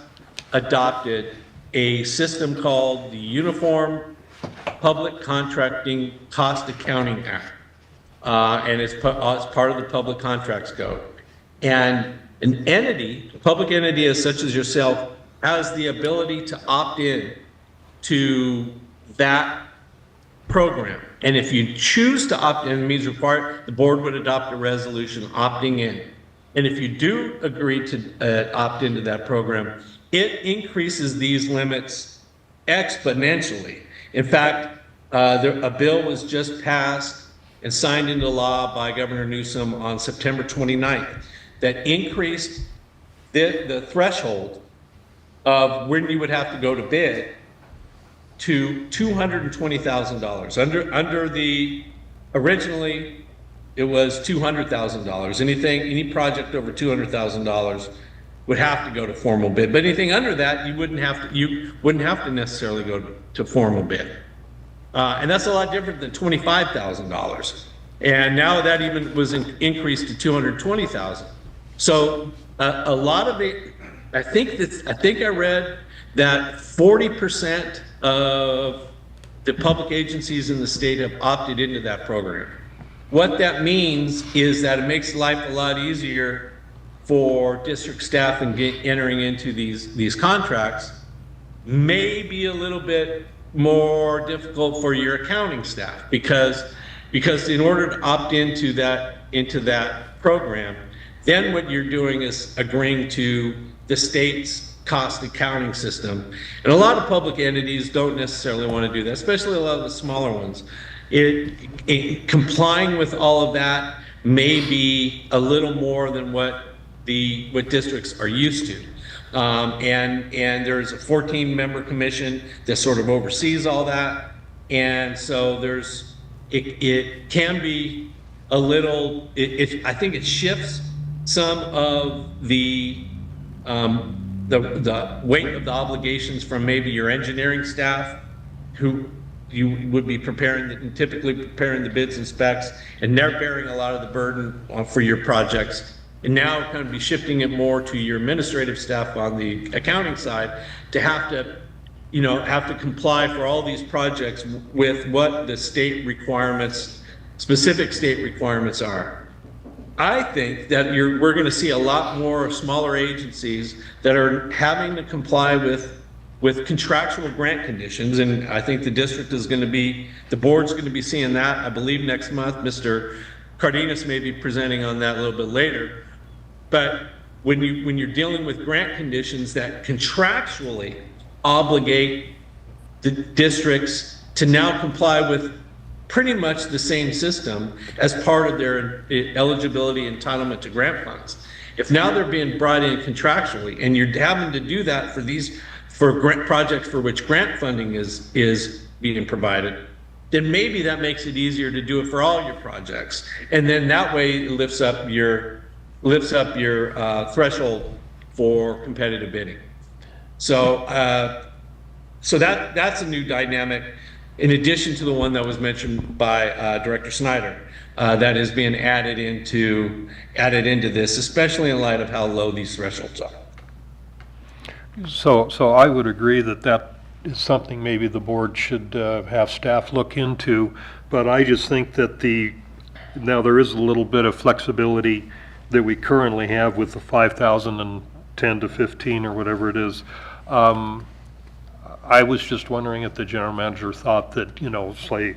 adopted a system called the Uniform Public Contracting Cost Accounting Act, and it's part of the Public Contracts Code. And an entity, a public entity such as yourself, has the ability to opt in to that program. And if you choose to opt in, it means the board would adopt a resolution opting in. And if you do agree to opt into that program, it increases these limits exponentially. In fact, a bill was just passed and signed into law by Governor Newsom on September 29th that increased the threshold of when you would have to go to bid to $220,000. Under the, originally, it was $200,000. Any project over $200,000 would have to go to formal bid. But anything under that, you wouldn't have to necessarily go to formal bid. And that's a lot different than $25,000. And now that even was increased to $220,000. So a lot of it, I think I read that 40% of the public agencies in the state have opted into that program. What that means is that it makes life a lot easier for district staff in entering into these contracts. Maybe a little bit more difficult for your accounting staff because in order to opt into that program, then what you're doing is agreeing to the state's cost accounting system. And a lot of public entities don't necessarily want to do that, especially a lot of the smaller ones. Complying with all of that may be a little more than what districts are used to. And there's a 14-member commission that sort of oversees all that. And so it can be a little, I think it shifts some of the weight of the obligations from maybe your engineering staff, who you would be typically preparing the bids and specs, and they're bearing a lot of the burden for your projects. And now kind of be shifting it more to your administrative staff on the accounting side to have to comply for all these projects with what the state requirements, specific state requirements are. I think that we're going to see a lot more smaller agencies that are having to comply with contractual grant conditions, and I think the board's going to be seeing that, I believe, next month. Mr. Cardenas may be presenting on that a little bit later. But when you're dealing with grant conditions that contractually obligate the districts to now comply with pretty much the same system as part of their eligibility entitlement to grant funds. If now they're being brought in contractually and you're having to do that for grant projects for which grant funding is being provided, then maybe that makes it easier to do it for all your projects. And then that way it lifts up your threshold for competitive bidding. So that's a new dynamic, in addition to the one that was mentioned by Director Snyder, that is being added into this, especially in light of how low these thresholds are. So I would agree that that is something maybe the board should have staff look into, but I just think that now there is a little bit of flexibility that we currently have with the 5,000 and 10 to 15 or whatever it is. I was just wondering if the general manager thought that, say,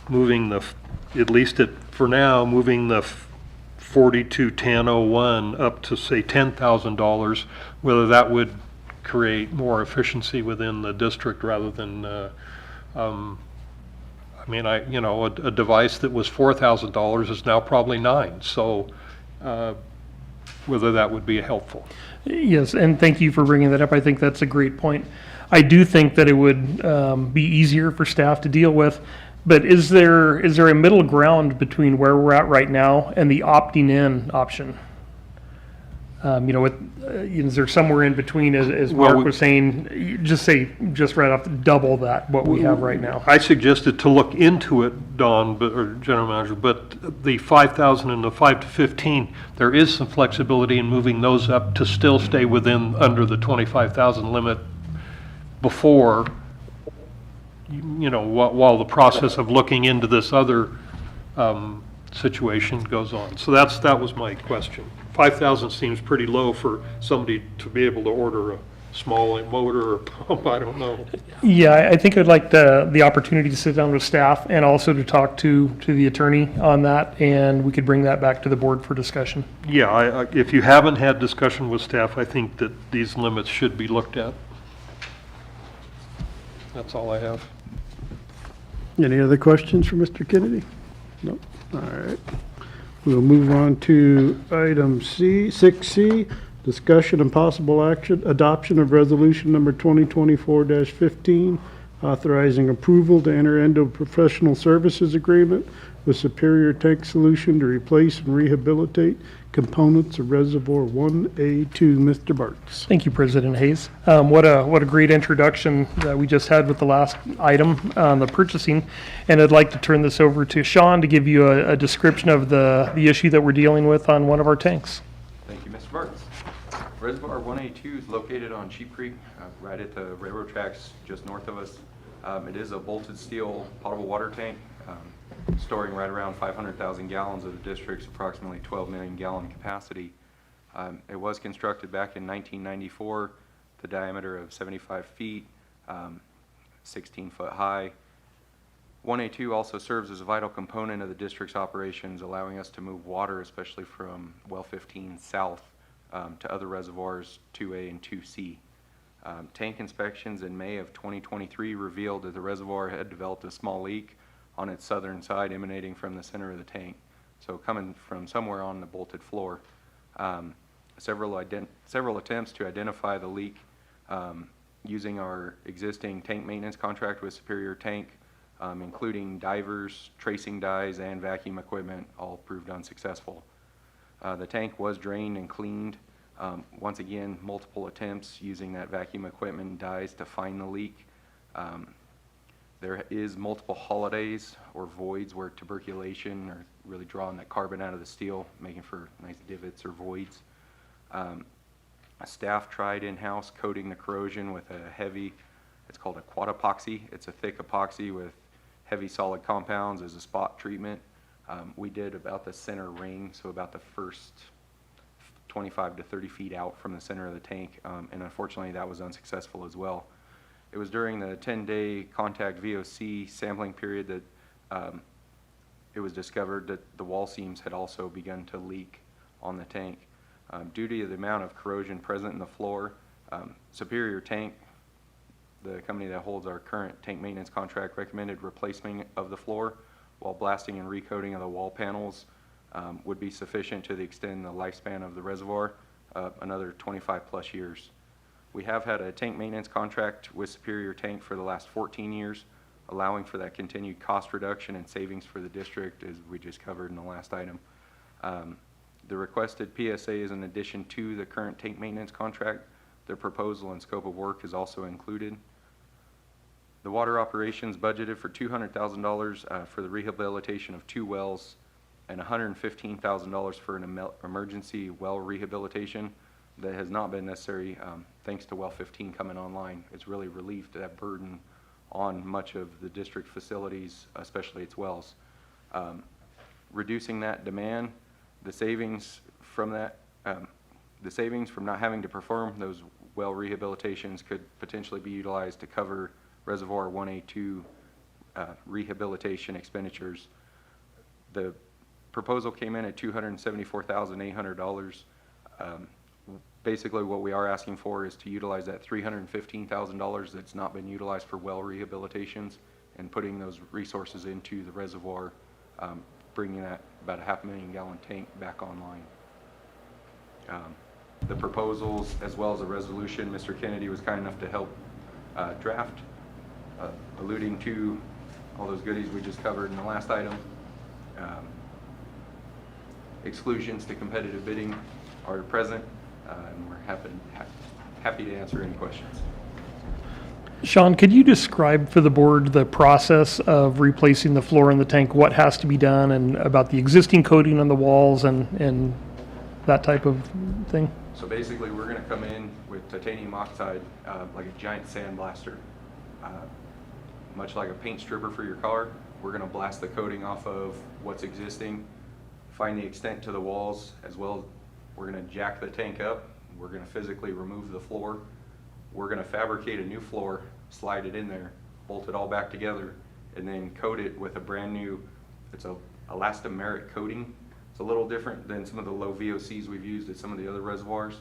moving at least for now, moving the 421001 up to, say, $10,000, whether that would create more efficiency within the district rather than, a device that was $4,000 is now probably $9,000. So whether that would be helpful. Yes, and thank you for bringing that up. I think that's a great point. I do think that it would be easier for staff to deal with, but is there a middle ground between where we're at right now and the opting in option? Is there somewhere in between, as Mark was saying, just right off, double that, what we have right now? I suggested to look into it, Don, or General Manager, but the 5,000 and the 5 to 15, there is some flexibility in moving those up to still stay under the 25,000 limit before, while the process of looking into this other situation goes on. So that was my question. 5,000 seems pretty low for somebody to be able to order a small motor or pump, I don't know. Yeah, I think I'd like the opportunity to sit down with staff and also to talk to the attorney on that, and we could bring that back to the board for discussion. Yeah, if you haven't had discussion with staff, I think that these limits should be looked at. That's all I have. Any other questions for Mr. Kennedy? No. All right. We'll move on to item 6C, discussion and possible action, adoption of resolution number 2024-15, authorizing approval to enter into a professional services agreement with Superior Tank Solution to replace and rehabilitate components of Reservoir 1A2. Mr. Bartz. Thank you, President Hayes. What a great introduction that we just had with the last item on the purchasing. And I'd like to turn this over to Sean to give you a description of the issue that we're dealing with on one of our tanks. Thank you, Mr. Bartz. Reservoir 1A2 is located on Sheep Creek, right at the railroad tracks just north of us. It is a bolted steel potable water tank, storing right around 500,000 gallons of the district's approximately 12 million gallon capacity. It was constructed back in 1994, the diameter of 75 feet, 16 foot high. 1A2 also serves as a vital component of the district's operations, allowing us to move water, especially from well 15 south to other reservoirs 2A and 2C. Tank inspections in May of 2023 revealed that the reservoir had developed a small leak on its southern side emanating from the center of the tank, so coming from somewhere on the bolted floor. Several attempts to identify the leak using our existing tank maintenance contract with Superior Tank, including divers, tracing dies, and vacuum equipment, all proved unsuccessful. The tank was drained and cleaned. Once again, multiple attempts using that vacuum equipment and dies to find the leak. There is multiple holidays or voids where tuberculation or really drawing that carbon out of the steel, making for nice divots or voids. Staff tried in-house coating the corrosion with a heavy, it's called a quad epoxy. It's a thick epoxy with heavy solid compounds as a spot treatment. We did about the center ring, so about the first 25 to 30 feet out from the center of the tank, and unfortunately that was unsuccessful as well. It was during the 10-day contact VOC sampling period that it was discovered that the wall seams had also begun to leak on the tank. Due to the amount of corrosion present in the floor, Superior Tank, the company that holds our current tank maintenance contract, recommended replacement of the floor, while blasting and recoating of the wall panels would be sufficient to extend the lifespan of the reservoir another 25 plus years. We have had a tank maintenance contract with Superior Tank for the last 14 years, allowing for that continued cost reduction and savings for the district, as we just covered in the last item. The requested PSA is in addition to the current tank maintenance contract. Their proposal and scope of work is also included. The water operations budgeted for $200,000 for the rehabilitation of 2 wells and $115,000 for an emergency well rehabilitation. that has not been necessary. Thanks to well 15 coming online, it's really relieved that burden on much of the district facilities, especially its wells. Reducing that demand, the savings from that, the savings from not having to perform those well rehabilitations could potentially be utilized to cover Reservoir 1A2 rehabilitation expenditures. The proposal came in at $274,800. Basically, what we are asking for is to utilize that $315,000 that's not been utilized for well rehabilitations and putting those resources into the reservoir, bringing that about a 500,000 gallon tank back online. The proposals, as well as the resolution, Mr. Kennedy was kind enough to help draft, alluding to all those goodies we just covered in the last item. Exclusions to competitive bidding are present, and we're happy to answer any questions. Sean, could you describe for the board the process of replacing the floor in the tank, what has to be done, and about the existing coating on the walls and that type of thing? So basically, we're going to come in with titanium oxide, like a giant sandblaster. Much like a paint stripper for your car, we're going to blast the coating off of what's existing, find the extent to the walls, as well as we're going to jack the tank up. We're going to physically remove the floor. We're going to fabricate a new floor, slide it in there, bolt it all back together, and then coat it with a brand new, it's a elastomeric coating. It's a little different than some of the low VOCs we've used at some of the other reservoirs.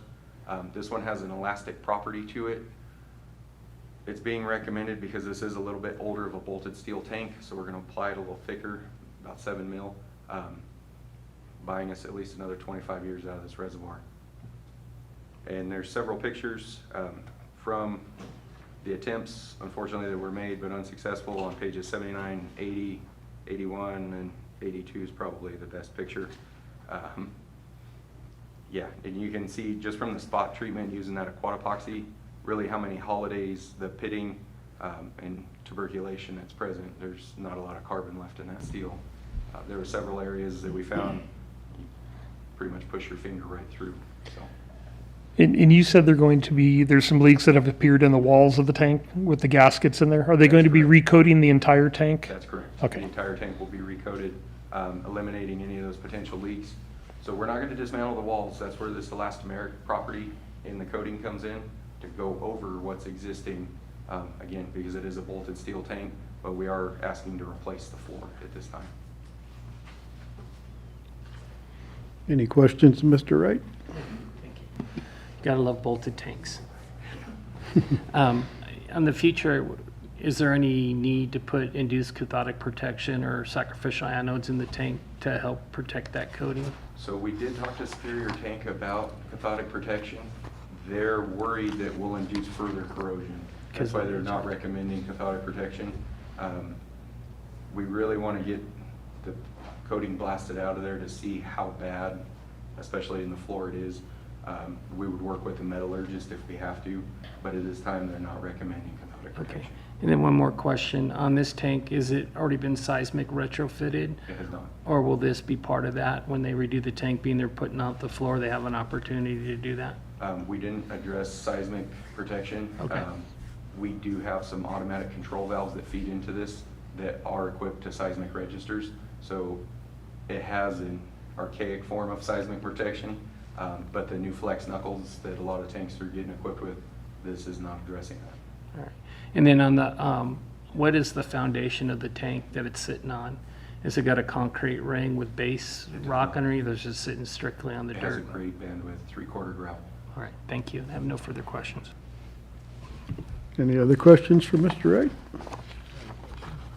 This one has an elastic property to it. It's being recommended because this is a little bit older of a bolted steel tank, so we're going to apply it a little thicker, about 7 mil, buying us at least another 25 years out of this reservoir. And there's several pictures from the attempts, unfortunately, that were made but unsuccessful on pages 79, 80, 81, and 82 is probably the best picture. Yeah, and you can see just from the spot treatment using that aquatepoxy, really how many holidays, the pitting, and tuberculation that's present. There's not a lot of carbon left in that steel. There were several areas that we found you pretty much push your finger right through. So. And you said there's some leaks that have appeared in the walls of the tank with the gaskets in there. Are they going to be recoating the entire tank? That's correct. Okay. The entire tank will be recoated, eliminating any of those potential leaks. So we're not going to dismantle the walls. That's where this elastomeric property in the coating comes in, to go over what's existing, again, because it is a bolted steel tank, but we are asking to replace the floor at this time. Any questions, Mr. Wright? Gotta love bolted tanks. On the future, is there any need to put induced cathodic protection or sacrificial anodes in the tank to help protect that coating? So we did talk to Superior Tank about cathodic protection. They're worried that we'll induce further corrosion. That's why they're not recommending cathodic protection. We really want to get the coating blasted out of there to see how bad, especially in the floor, it is. We would work with the metallurgist if we have to, but at this time they're not recommending cathodic protection. Okay. And then one more question. On this tank, is it already been seismic retrofitted? It has not. Or will this be part of that? When they redo the tank, being they're putting out the floor, they have an opportunity to do that? We didn't address seismic protection. Okay. We do have some automatic control valves that feed into this that are equipped to seismic registers. So it has an archaic form of seismic protection, but the new flex knuckles that a lot of tanks are getting equipped with, this is not addressing that. All right. And then on the, what is the foundation of the tank that it's sitting on? Has it got a concrete ring with base rock underneath, or is it just sitting strictly on the It dirt? has a grade band with 3/4 gravel. All right, thank you. I have no further questions. Any other questions for Mr. Wright?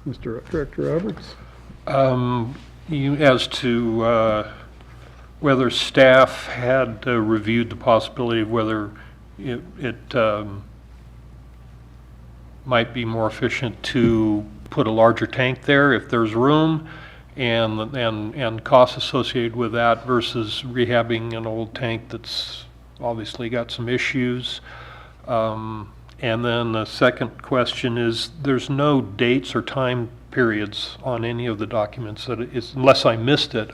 Mr. Director Roberts? As to whether staff had reviewed the possibility of whether it might be more efficient to put a larger tank there if there's room, and costs associated with that versus rehabbing an old tank that's obviously got some issues. And then the second question is, there's no dates or time periods on any of the documents that unless I missed it.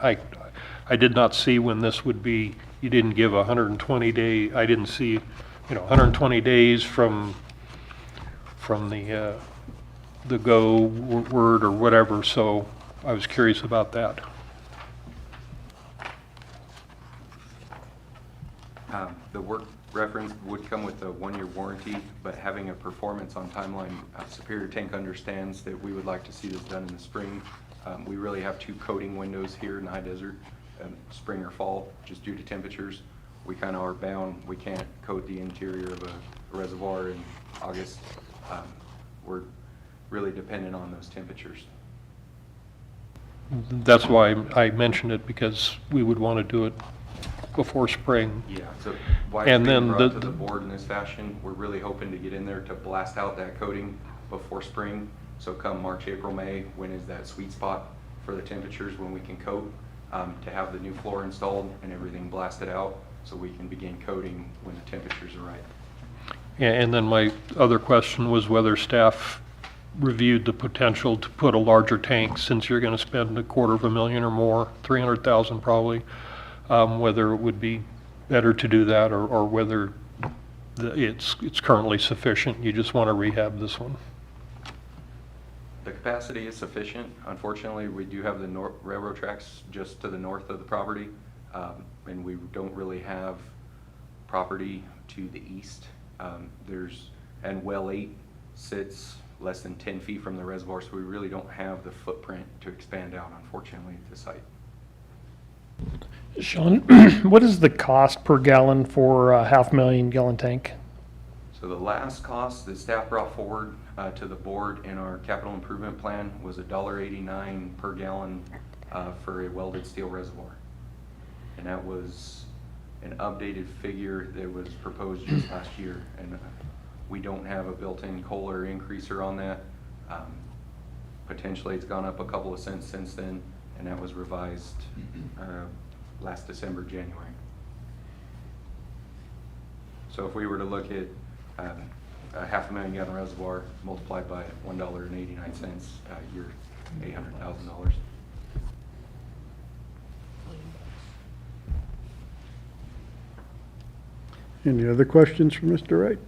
I did not see when this would be, you didn't give 120 day, I didn't see, 120 days from the go word or whatever, so I was curious about that. The work reference would come with a 1-year warranty, but having a performance on timeline, Superior Tank understands that we would like to see this done in the spring. We really have 2 coating windows here in the high desert, spring or fall, just due to temperatures. We kind of are bound. We can't coat the interior of a reservoir in August. We're really dependent on those temperatures. That's why I mentioned it, because we would want to do it before spring. Yeah, so why And it's being then brought to the board in this fashion, we're really hoping to get in there to blast out that coating before spring. So come March, April, May, when is that sweet spot for the temperatures when we can coat, to have the new floor installed and everything blasted out so we can begin coating when the temperatures are right. And then my other question was whether staff reviewed the potential to put a larger tank, since you're going to spend $250,000 or more, $300,000 probably, whether it would be better to do that, or whether it's currently sufficient. You just want to rehab this one. The capacity is sufficient. Unfortunately, we do have the railroad tracks just to the north of the property, and we don't really have property to the east. And well 8 sits less than 10 feet from the reservoir, so we really don't have the footprint to expand out, unfortunately, at the site. Sean, what is the cost per gallon for a 500,000 gallon tank? So the last cost that staff brought forward to the board in our capital improvement plan was $1.89 per gallon for a welded steel reservoir. And that was an updated figure that was proposed just last year. And we don't have a built-in Kohler increaser on that. Potentially it's gone up a couple of cents since then, and that was revised last December, January. So if we were to look at a 500,000 gallon reservoir multiplied by $1.89, you're $800,000. Any other questions for Mr. Wright?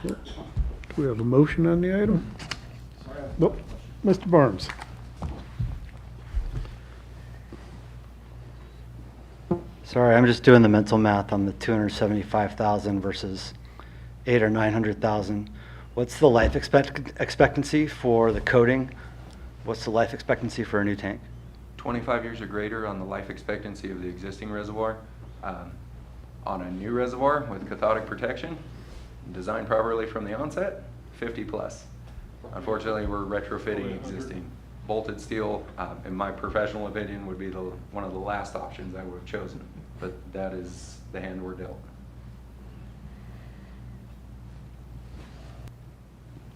Do we have a motion on the item? Nope. Mr. Barnes. Sorry, I'm just doing the mental math on the 275,000 versus 800,000 or 900,000. What's the life expectancy for the coating? What's the life expectancy for a new tank? 25 years or greater on the life expectancy of the existing reservoir. On a new reservoir with cathodic protection, designed properly from the onset, 50 plus. Unfortunately, we're retrofitting existing. Bolted steel, in my professional opinion, would be one of the last options I would have chosen, but that is the hand we're dealt.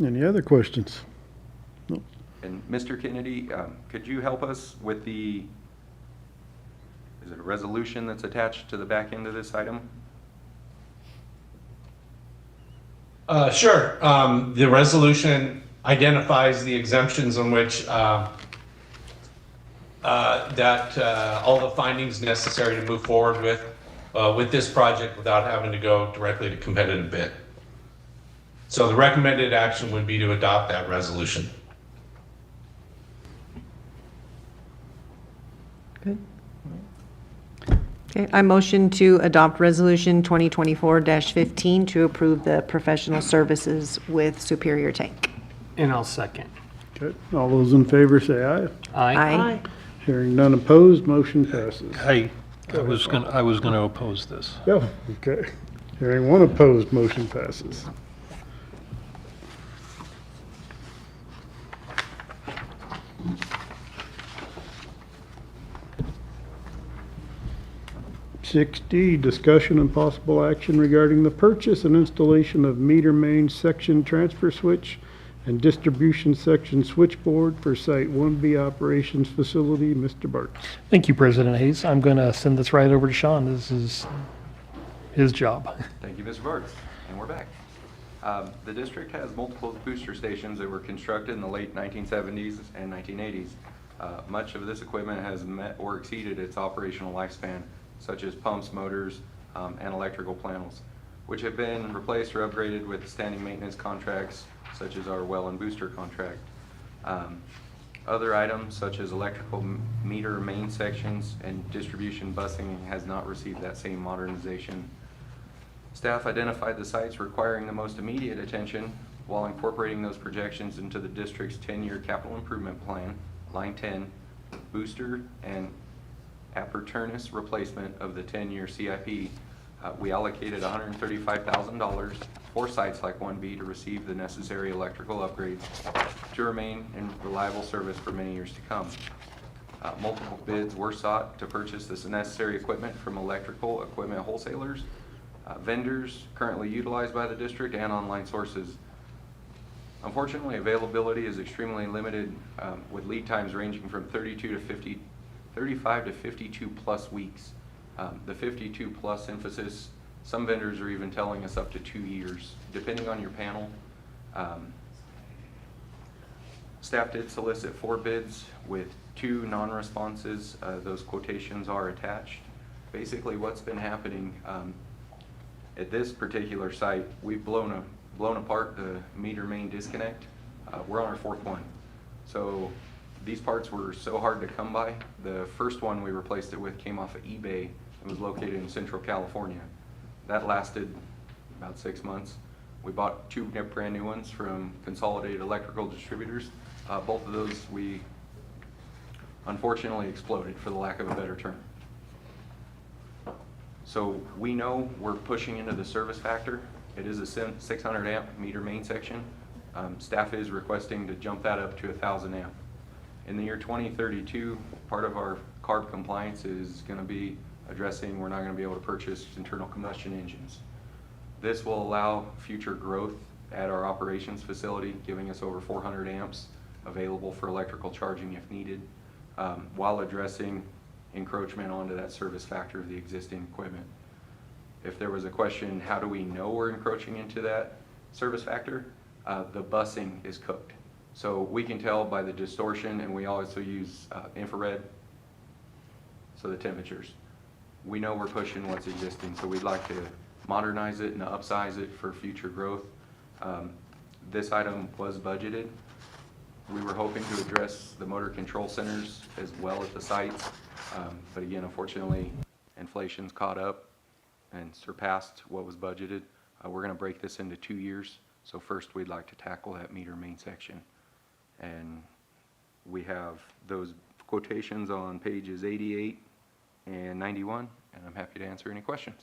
Any other questions? No. And Mr. Kennedy, could you help us with is it a resolution that's attached to the back end of this item? Sure. The resolution identifies the exemptions on which all the findings necessary to move forward with this project without having to go directly to competitive bid. So the recommended action would be to adopt that resolution. Good. Okay, I motion to adopt Resolution 2024-15 to approve the professional services with Superior Tank. And I'll second. Okay, all those in favor say aye. Aye. Hearing none opposed, motion passes. Hey, I was gonna oppose this. Oh, okay. Hearing one opposed, motion passes. Six D, discussion and possible action regarding the purchase and installation of meter main section transfer switch and distribution section switchboard for Site 1B operations facility. Mr. Bartz. Thank you, President Hayes. I'm going to send this right over to Sean. This is his job. Thank you, Mr. Bartz, and we're back. The district has multiple booster stations that were constructed in the late 1970s and 1980s. Much of this equipment has met or exceeded its operational lifespan, such as pumps, motors, and electrical panels, which have been replaced or upgraded with standing maintenance contracts, such as our well and booster contract. Other items, such as electrical meter main sections and distribution busing, has not received that same modernization. Staff identified the sites requiring the most immediate attention while incorporating those projections into the district's 10-year capital improvement plan, line 10, booster and appurtenance replacement of the 10-year CIP. We allocated $135,000 for sites like 1B to receive the necessary electrical upgrades to remain in reliable service for many years to come. Multiple bids were sought to purchase this necessary equipment from electrical equipment wholesalers, vendors currently utilized by the district, and online sources. Unfortunately, availability is extremely limited, with lead times ranging from 35 to 52 plus weeks. The 52 plus emphasis, some vendors are even telling us up to 2 years, depending on your panel. Staff did solicit 4 bids with 2 non-responses. Those quotations are attached. Basically, what's been happening at this particular site, we've blown apart the meter main disconnect. We're on our 4th one. So these parts were so hard to come by. The first one we replaced it with came off of eBay. It was located in Central California. That lasted about 6 months. We bought 2 brand new ones from Consolidated Electrical Distributors. Both of those we unfortunately exploded, for the lack of a better term. So we know we're pushing into the service factor. It is a 600 amp meter main section. Staff is requesting to jump that up to 1,000 amp. In the year 2032, part of our CARB compliance is going to be addressing we're not going to be able to purchase internal combustion engines. This will allow future growth at our operations facility, giving us over 400 amps available for electrical charging if needed, while addressing encroachment onto that service factor of the existing equipment. If there was a question, how do we know we're encroaching into that service factor? The busing is cooked. So we can tell by the distortion, and we also use infrared, so the temperatures. We know we're pushing what's existing, so we'd like to modernize it and upsize it for future growth. This item was budgeted. We were hoping to address the motor control centers as well as the sites, but again, unfortunately, inflation's caught up and surpassed what was budgeted. We're going to break this into 2 years. So first, we'd like to tackle that meter main section. And we have those quotations on pages 88 and 91, and I'm happy to answer any questions.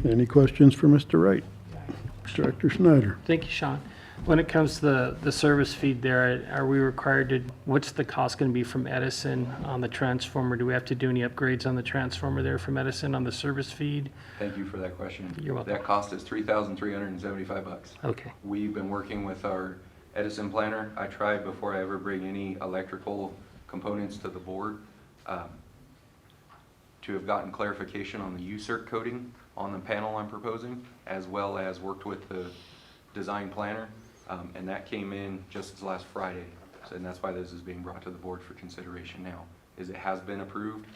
Any questions for Mr. Wright? Director Snyder? Thank you, Sean. When it comes to the service feed there, are we required to, what's the cost going to be from Edison on the transformer? Do we have to do any upgrades on the transformer there from Edison on the service feed? Thank you for that question. You're welcome. That cost is $3,375. Okay. We've been working with our Edison planner. I tried before I ever bring any electrical components to the board to have gotten clarification on the UCERT coding on the panel I'm proposing, as well as worked with the design planner. And that came in just last Friday, and that's why this is being brought to the board for consideration now, is it has been approved.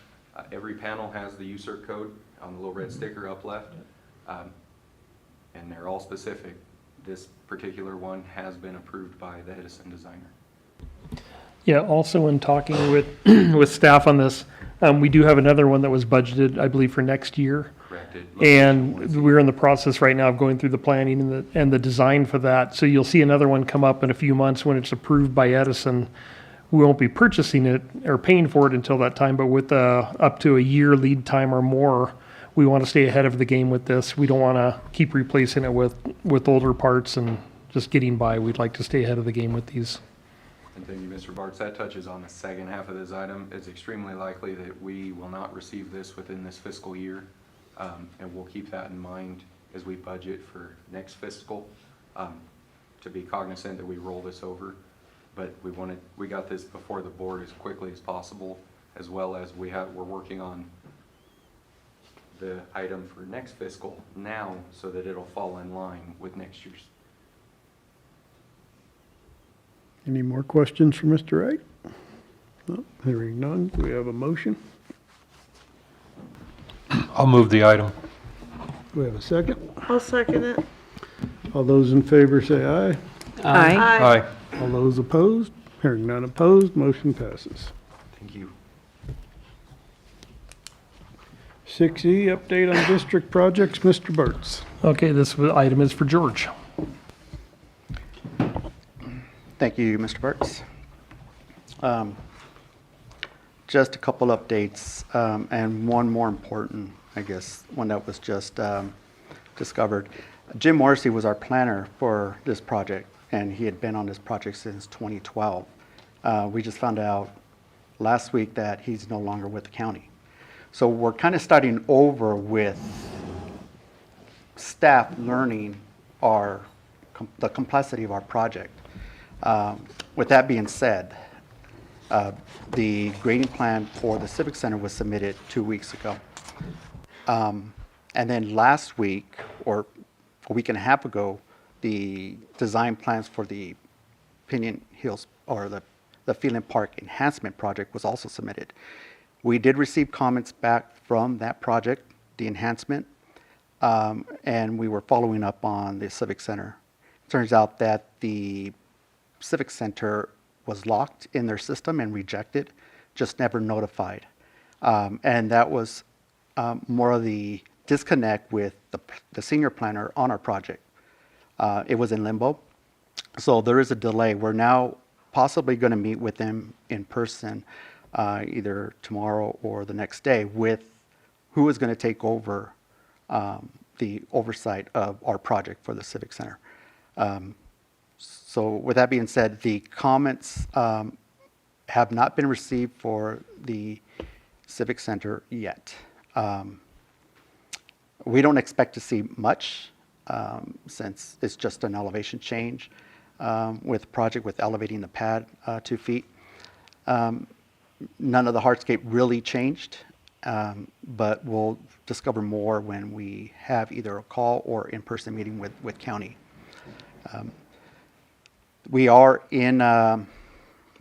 Every panel has the UCERT code on the little red sticker up left, and they're all specific. This particular one has been approved by the Edison designer. Yeah, also in talking with, with staff on this, we do have another one that was budgeted, I believe, for next year. Corrected. And we're in the process right now of going through the planning and the design for that. So you'll see another one come up in a few months when it's approved by Edison. We won't be purchasing it or paying for it until that time, but with up to a year lead time or more, we want to stay ahead of the game with this. We don't want to keep replacing it with older parts and just getting by. We'd like to stay ahead of the game with these. And thank you, Mr. Bartz. That touches on the second half of this item. It's extremely likely that we will not receive this within this fiscal year. And we'll keep that in mind as we budget for next fiscal, to be cognizant that we roll this over. But we got this before the board as quickly as possible, as well as we're working on the item for next fiscal now so that it'll fall in line with next year's. Any more questions for Mr. Wright? No, hearing none. Do we have a motion? I'll move the item. Do we have a second? I'll second it. All those in favor say aye. Aye. Aye. All those opposed? Hearing none opposed, motion passes. Thank you. 6E, update on district projects, Mr. Bartz. Okay, this item is for George. Thank you, Mr. Burtz. Just a couple updates, and one more important, I guess, one that was just discovered. Jim Morrissey was our planner for this project, and he had been on this project since 2012. We just found out last week that he's no longer with the county. So we're kind of starting over with staff learning the complexity of our project. With that being said, the grading plan for the Civic Center was submitted 2 weeks ago. And then last week, or a week and a half ago, the design plans for the Piñon Hills, or the Phelan Park Enhancement Project was also submitted. We did receive comments back from that project, the enhancement, and we were following up on the Civic Center. Turns out that the Civic Center was locked in their system and rejected, just never notified. And that was more of the disconnect with the senior planner on our project. It was in limbo, so there is a delay. We're now possibly going to meet with them in person either tomorrow or the next day with who is going to take over the oversight of our project for the Civic Center. So with that being said, the comments have not been received for the Civic Center yet. We don't expect to see much since it's just an elevation change with the project with elevating the pad 2 feet. None of the hardscape really changed, but we'll discover more when we have either a call or in-person meeting with county. We are in the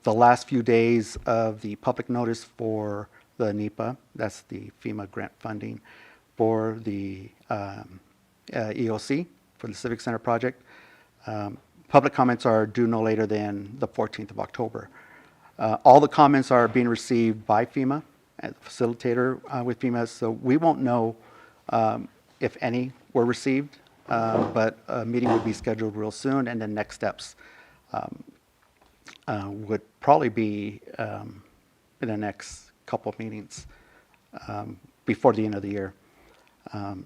last few days of the public notice for the NEPA, that's the FEMA grant funding, for the EOC, for the Civic Center project. Public comments are due no later than the 14th of October. All the comments are being received by FEMA, as the facilitator with FEMA, so we won't know if any were received, but a meeting would be scheduled real soon, and then next steps would probably be in the next couple of meetings before the end of the year,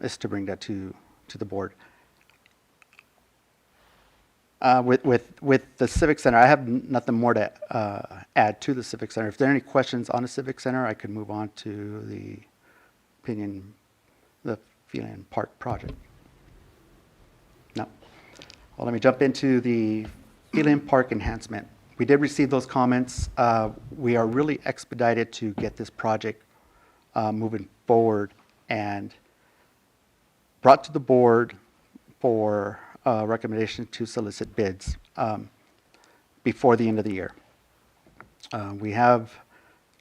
is to bring that to the board. With the Civic Center, I have nothing more to add to the Civic Center. If there are any questions on the Civic Center, I could move on to the Phelan Park project. No. Well, let me jump into the Phelan Park enhancement. We did receive those comments. We are really expedited to get this project moving forward and brought to the board for recommendation to solicit bids before the end of the year. We have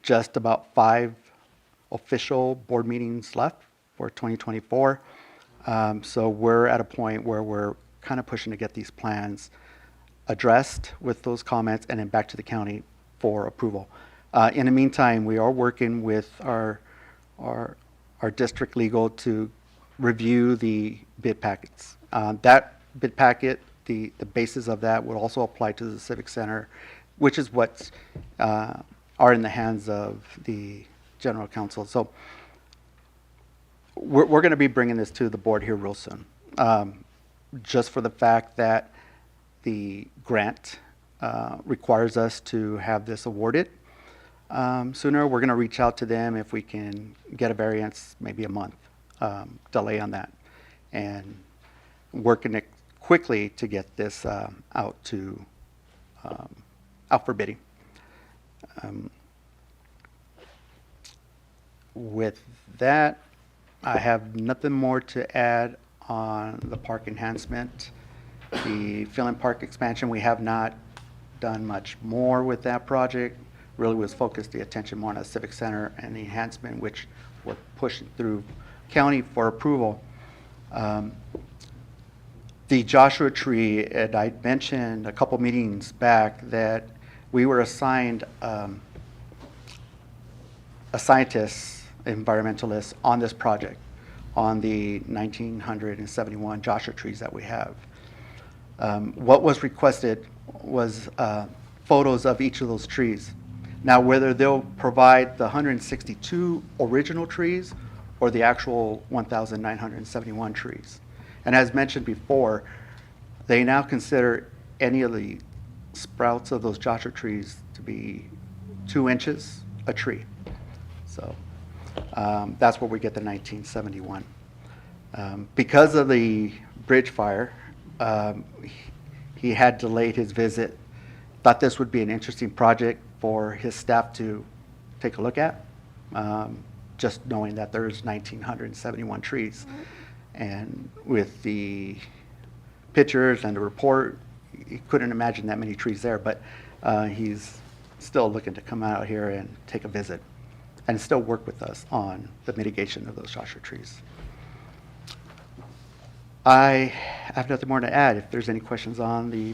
just about 5 official board meetings left for 2024. So we're at a point where we're kind of pushing to get these plans addressed with those comments and then back to the county for approval. In the meantime, we are working with our district legal to review the bid packets. That bid packet, the basis of that would also apply to the Civic Center, which is what are in the hands of the general counsel. So we're going to be bringing this to the board here real soon, just for the fact that the grant requires us to have this awarded sooner. We're going to reach out to them if we can get a variance, maybe a month delay on that, and working it quickly to get this out for bidding. With that, I have nothing more to add on the park enhancement. The Phelan Park expansion, we have not done much more with that project. Really was focused the attention more on the Civic Center and the enhancement, which we're pushing through county for approval. The Joshua Tree, and I mentioned a couple meetings back that we were assigned a scientist, environmentalist on this project, on the 1971 Joshua trees that we have. What was requested was photos of each of those trees. Now, whether they'll provide the 162 original trees or the actual 1,971 trees. And as mentioned before, they now consider any of the sprouts of those Joshua trees to be 2 inches a tree. So that's where we get the 1971. Because of the bridge fire, he had delayed his visit. Thought this would be an interesting project for his staff to take a look at, just knowing that there's 1,971 trees. And with the pictures and the report, he couldn't imagine that many trees there, but he's still looking to come out here and take a visit and still work with us on the mitigation of those Joshua trees. I have nothing more to add if there's any questions on the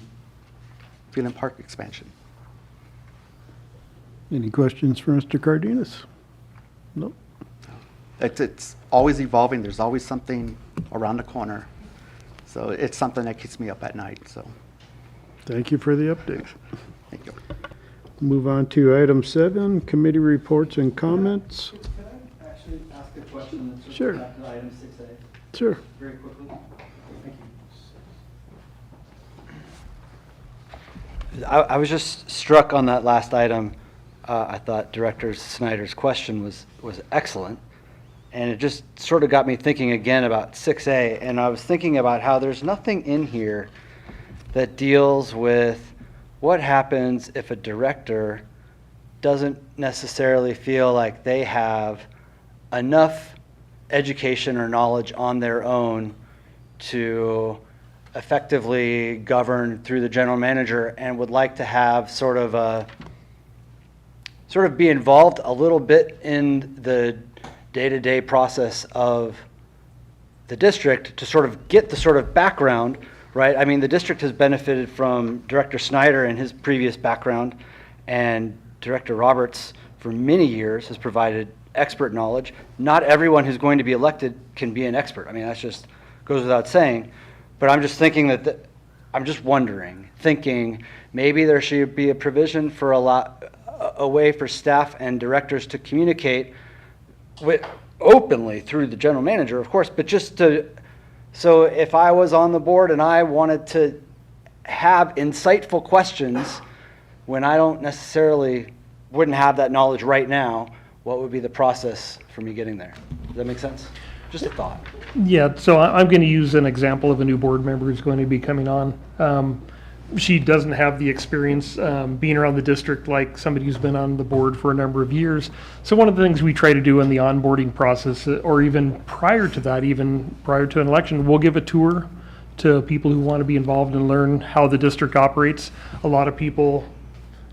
Phelan Park expansion. Any questions for Mr. Cardenas? Nope. It's always evolving. There's always something around the corner. So it's something that keeps me up at night. So Thank you for the update. thank you. Move on to item 7, committee reports and comments. Can I actually ask a question? Sure. Back to item 6A, Sure. very quickly. Thank you. I was just struck on that last item. I thought Director Snyder's question was excellent. And it just sort of got me thinking again about 6A. And I was thinking about how there's nothing in here that deals with what happens if a director doesn't necessarily feel like they have enough education or knowledge on their own to effectively govern through the general manager and would like to have sort of be involved a little bit in the day-to-day process of the district to sort of get the sort of background, right? I mean, the district has benefited from Director Snyder and his previous background, and Director Roberts for many years has provided expert knowledge. Not everyone who's going to be elected can be an expert. I mean, that just goes without saying. But I'm just thinking I'm just wondering, thinking maybe there should be a provision for a way for staff and directors to communicate openly through the general manager, of course, but so if I was on the board and I wanted to have insightful questions when I don't necessarily wouldn't have that knowledge right now, what would be the process for me getting there? Does that make sense? Just a thought. Yeah, so I'm going to use an example of a new board member who's going to be coming on. She doesn't have the experience being around the district like somebody who's been on the board for a number of years. So one of the things we try to do in the onboarding process, or even prior to that, even prior to an election, we'll give a tour to people who want to be involved and learn how the district operates. A lot of people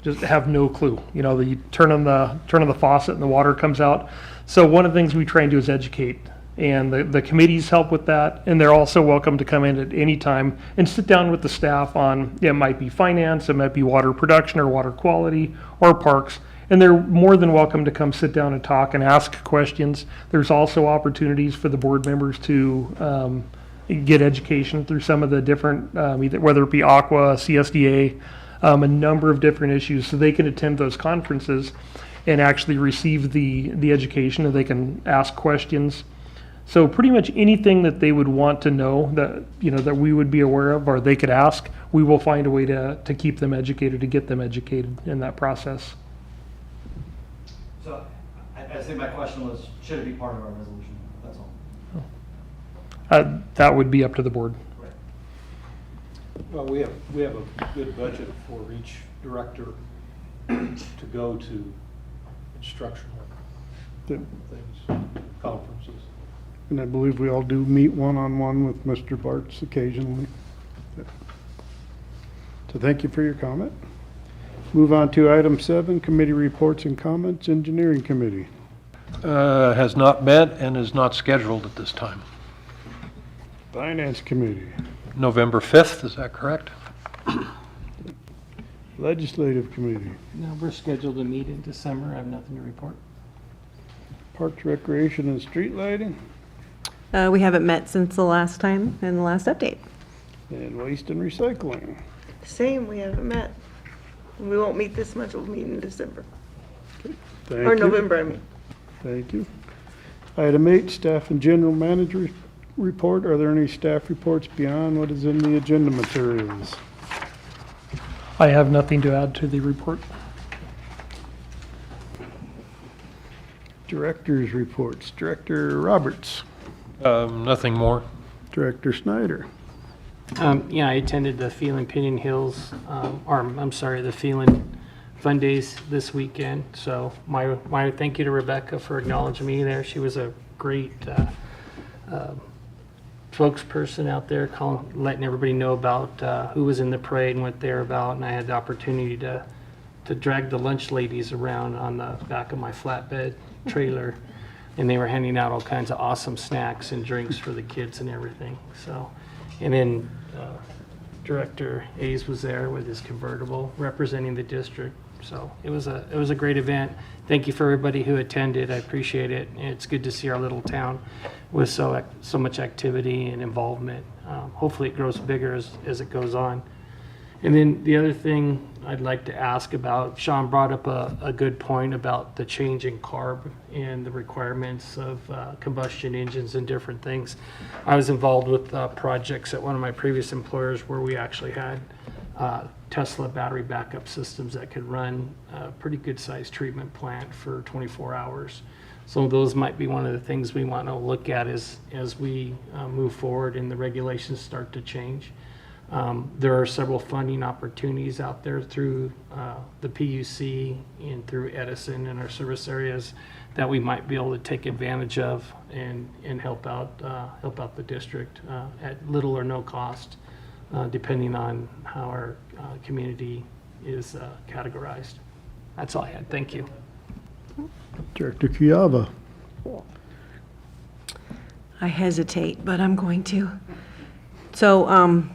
just have no clue. You know, you turn on the faucet and the water comes out. So one of the things we try and do is educate. And the committees help with that, and they're also welcome to come in at any time and sit down with the staff on, it might be finance, it might be water production or water quality or parks, and they're more than welcome to come sit down and talk and ask questions. There's also opportunities for the board members to get education through some of the different, either whether it be Aqua, CSDA, a number of different issues, so they can attend those conferences and actually receive the education, and they can ask questions. So pretty much anything that they would want to know that we would be aware of or they could ask, we will find a way to keep them educated, to get them educated in that process. So I think my question was, should it be part of our resolution? That's all. That would be up to the board. Well, we have a good budget for each director to go to instructional things, conferences. And I believe we all do meet one-on-one with Mr. Bartz occasionally. So thank you for your comment. Move on to item 7, committee reports and comments. Engineering Committee. Has not met and is not scheduled at this time. Finance Committee. November 5th, is that correct? Legislative Committee. No, we're scheduled to meet in December. I have nothing to report. Parks, Recreation, and Street Lighting. We haven't met since the last time and the last update. And Waste and Recycling. Same, we haven't met. We won't meet this month, we'll meet in December. Thank Or you. November, I mean. Thank you. Item 8, Staff and General Manager Report. Are there any staff reports beyond what is in the agenda materials? I have nothing to add to the report. Directors reports. Director Roberts. Nothing more. Director Snyder. Yeah, I attended the Phelan Piñon Hills, the Phelan Fun Days this weekend. So my thank you to Rebecca for acknowledging me there. She was a great spokesperson out there, letting everybody know about who was in the parade and what they're about. And I had the opportunity to drag the lunch ladies around on the back of my flatbed trailer, and they were handing out all kinds of awesome snacks and drinks for the kids and everything. So, and then Director Hayes was there with his convertible representing the district. So it was a great event. Thank you for everybody who attended. I appreciate it. And it's good to see our little town with so much activity and involvement. Hopefully it grows bigger as it goes on. And then the other thing I'd like to ask about, Sean brought up a good point about the change in CARB and the requirements of combustion engines and different things. I was involved with projects at one of my previous employers where we actually had Tesla battery backup systems that could run a pretty good sized treatment plant for 24 hours. So those might be one of the things we want to look at as we move forward and the regulations start to change. There are several funding opportunities out there through the PUC and through Edison in our service areas that we might be able to take advantage of and help out the district at little or no cost, depending on how our community is categorized. That's all I had. Thank you. Director Kiyava. I hesitate, but I'm going to. So,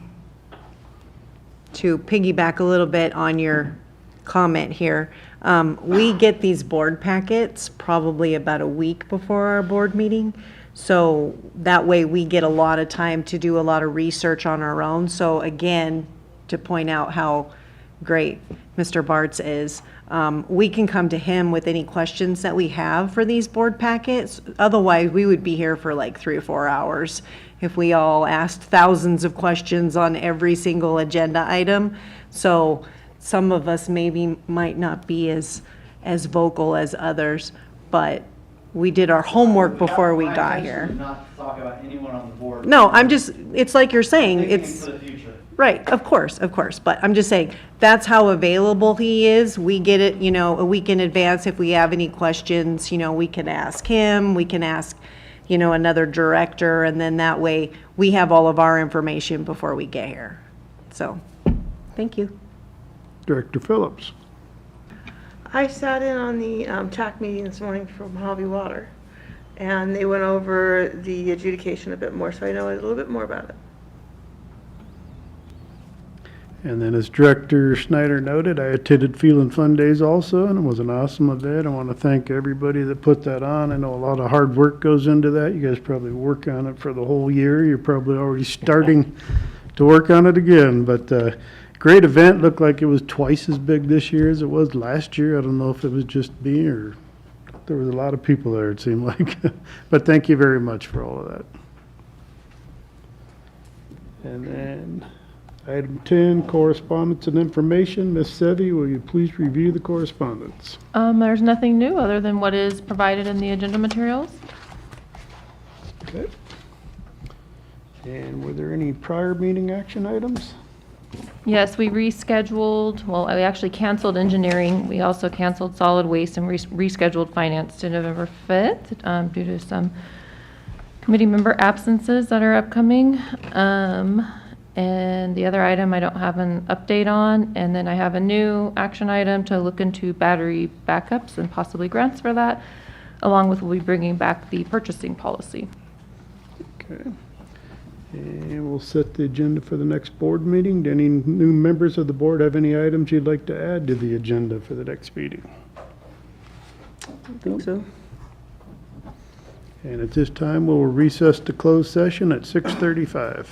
to piggyback a little bit on your comment here, we get these board packets probably about a week before our board meeting. So that way we get a lot of time to do a lot of research on our own. So again, to point out how great Mr. Bartz is, we can come to him with any questions that we have for these board packets. Otherwise, we would be here for like 3 or 4 hours if we all asked thousands of questions on every single agenda item. So some of us maybe might not be as vocal as others, but we did our homework before we got here. Not to talk about anyone on the board. No, I'm just, it's like you're saying, Thinking it's, for the future. right, of course, but I'm just saying, that's how available he is. We get it, a week in advance. If we have any questions, we can ask him, we can ask, another director, and then that way we have all of our information before we get here. So, thank you. Director Phillips. I sat in on the TAC meeting this morning from Hobby Water, and they went over the adjudication a bit more, so I know a little bit more about it. And then as Director Snyder noted, I attended Phelan Fun Days also, and it was an awesome event. I want to thank everybody that put that on. I know a lot of hard work goes into that. You guys probably work on it for the whole year. You're probably already starting to work on it again, but great event. Looked like it was twice as big this year as it was last year. I don't know if it was just me or there was a lot of people there, it seemed like. But thank you very much for all of that. And then item 10, correspondence and information. Ms. Sevi, will you please review the correspondence? There's nothing new other than what is provided in the agenda materials. Okay. And were there any prior meeting action items? Yes, we rescheduled, well, we actually canceled engineering. We also canceled solid waste and rescheduled finance to November 5th due to some committee member absences that are upcoming. And the other item I don't have an update on. And then I have a new action item to look into battery backups and possibly grants for that, along with we'll be bringing back the purchasing policy. Okay. And we'll set the agenda for the next board meeting. Do any new members of the board have any items you'd like to add to the agenda for the next meeting? I think so. And at this time, we'll recess to closed session at 6:35.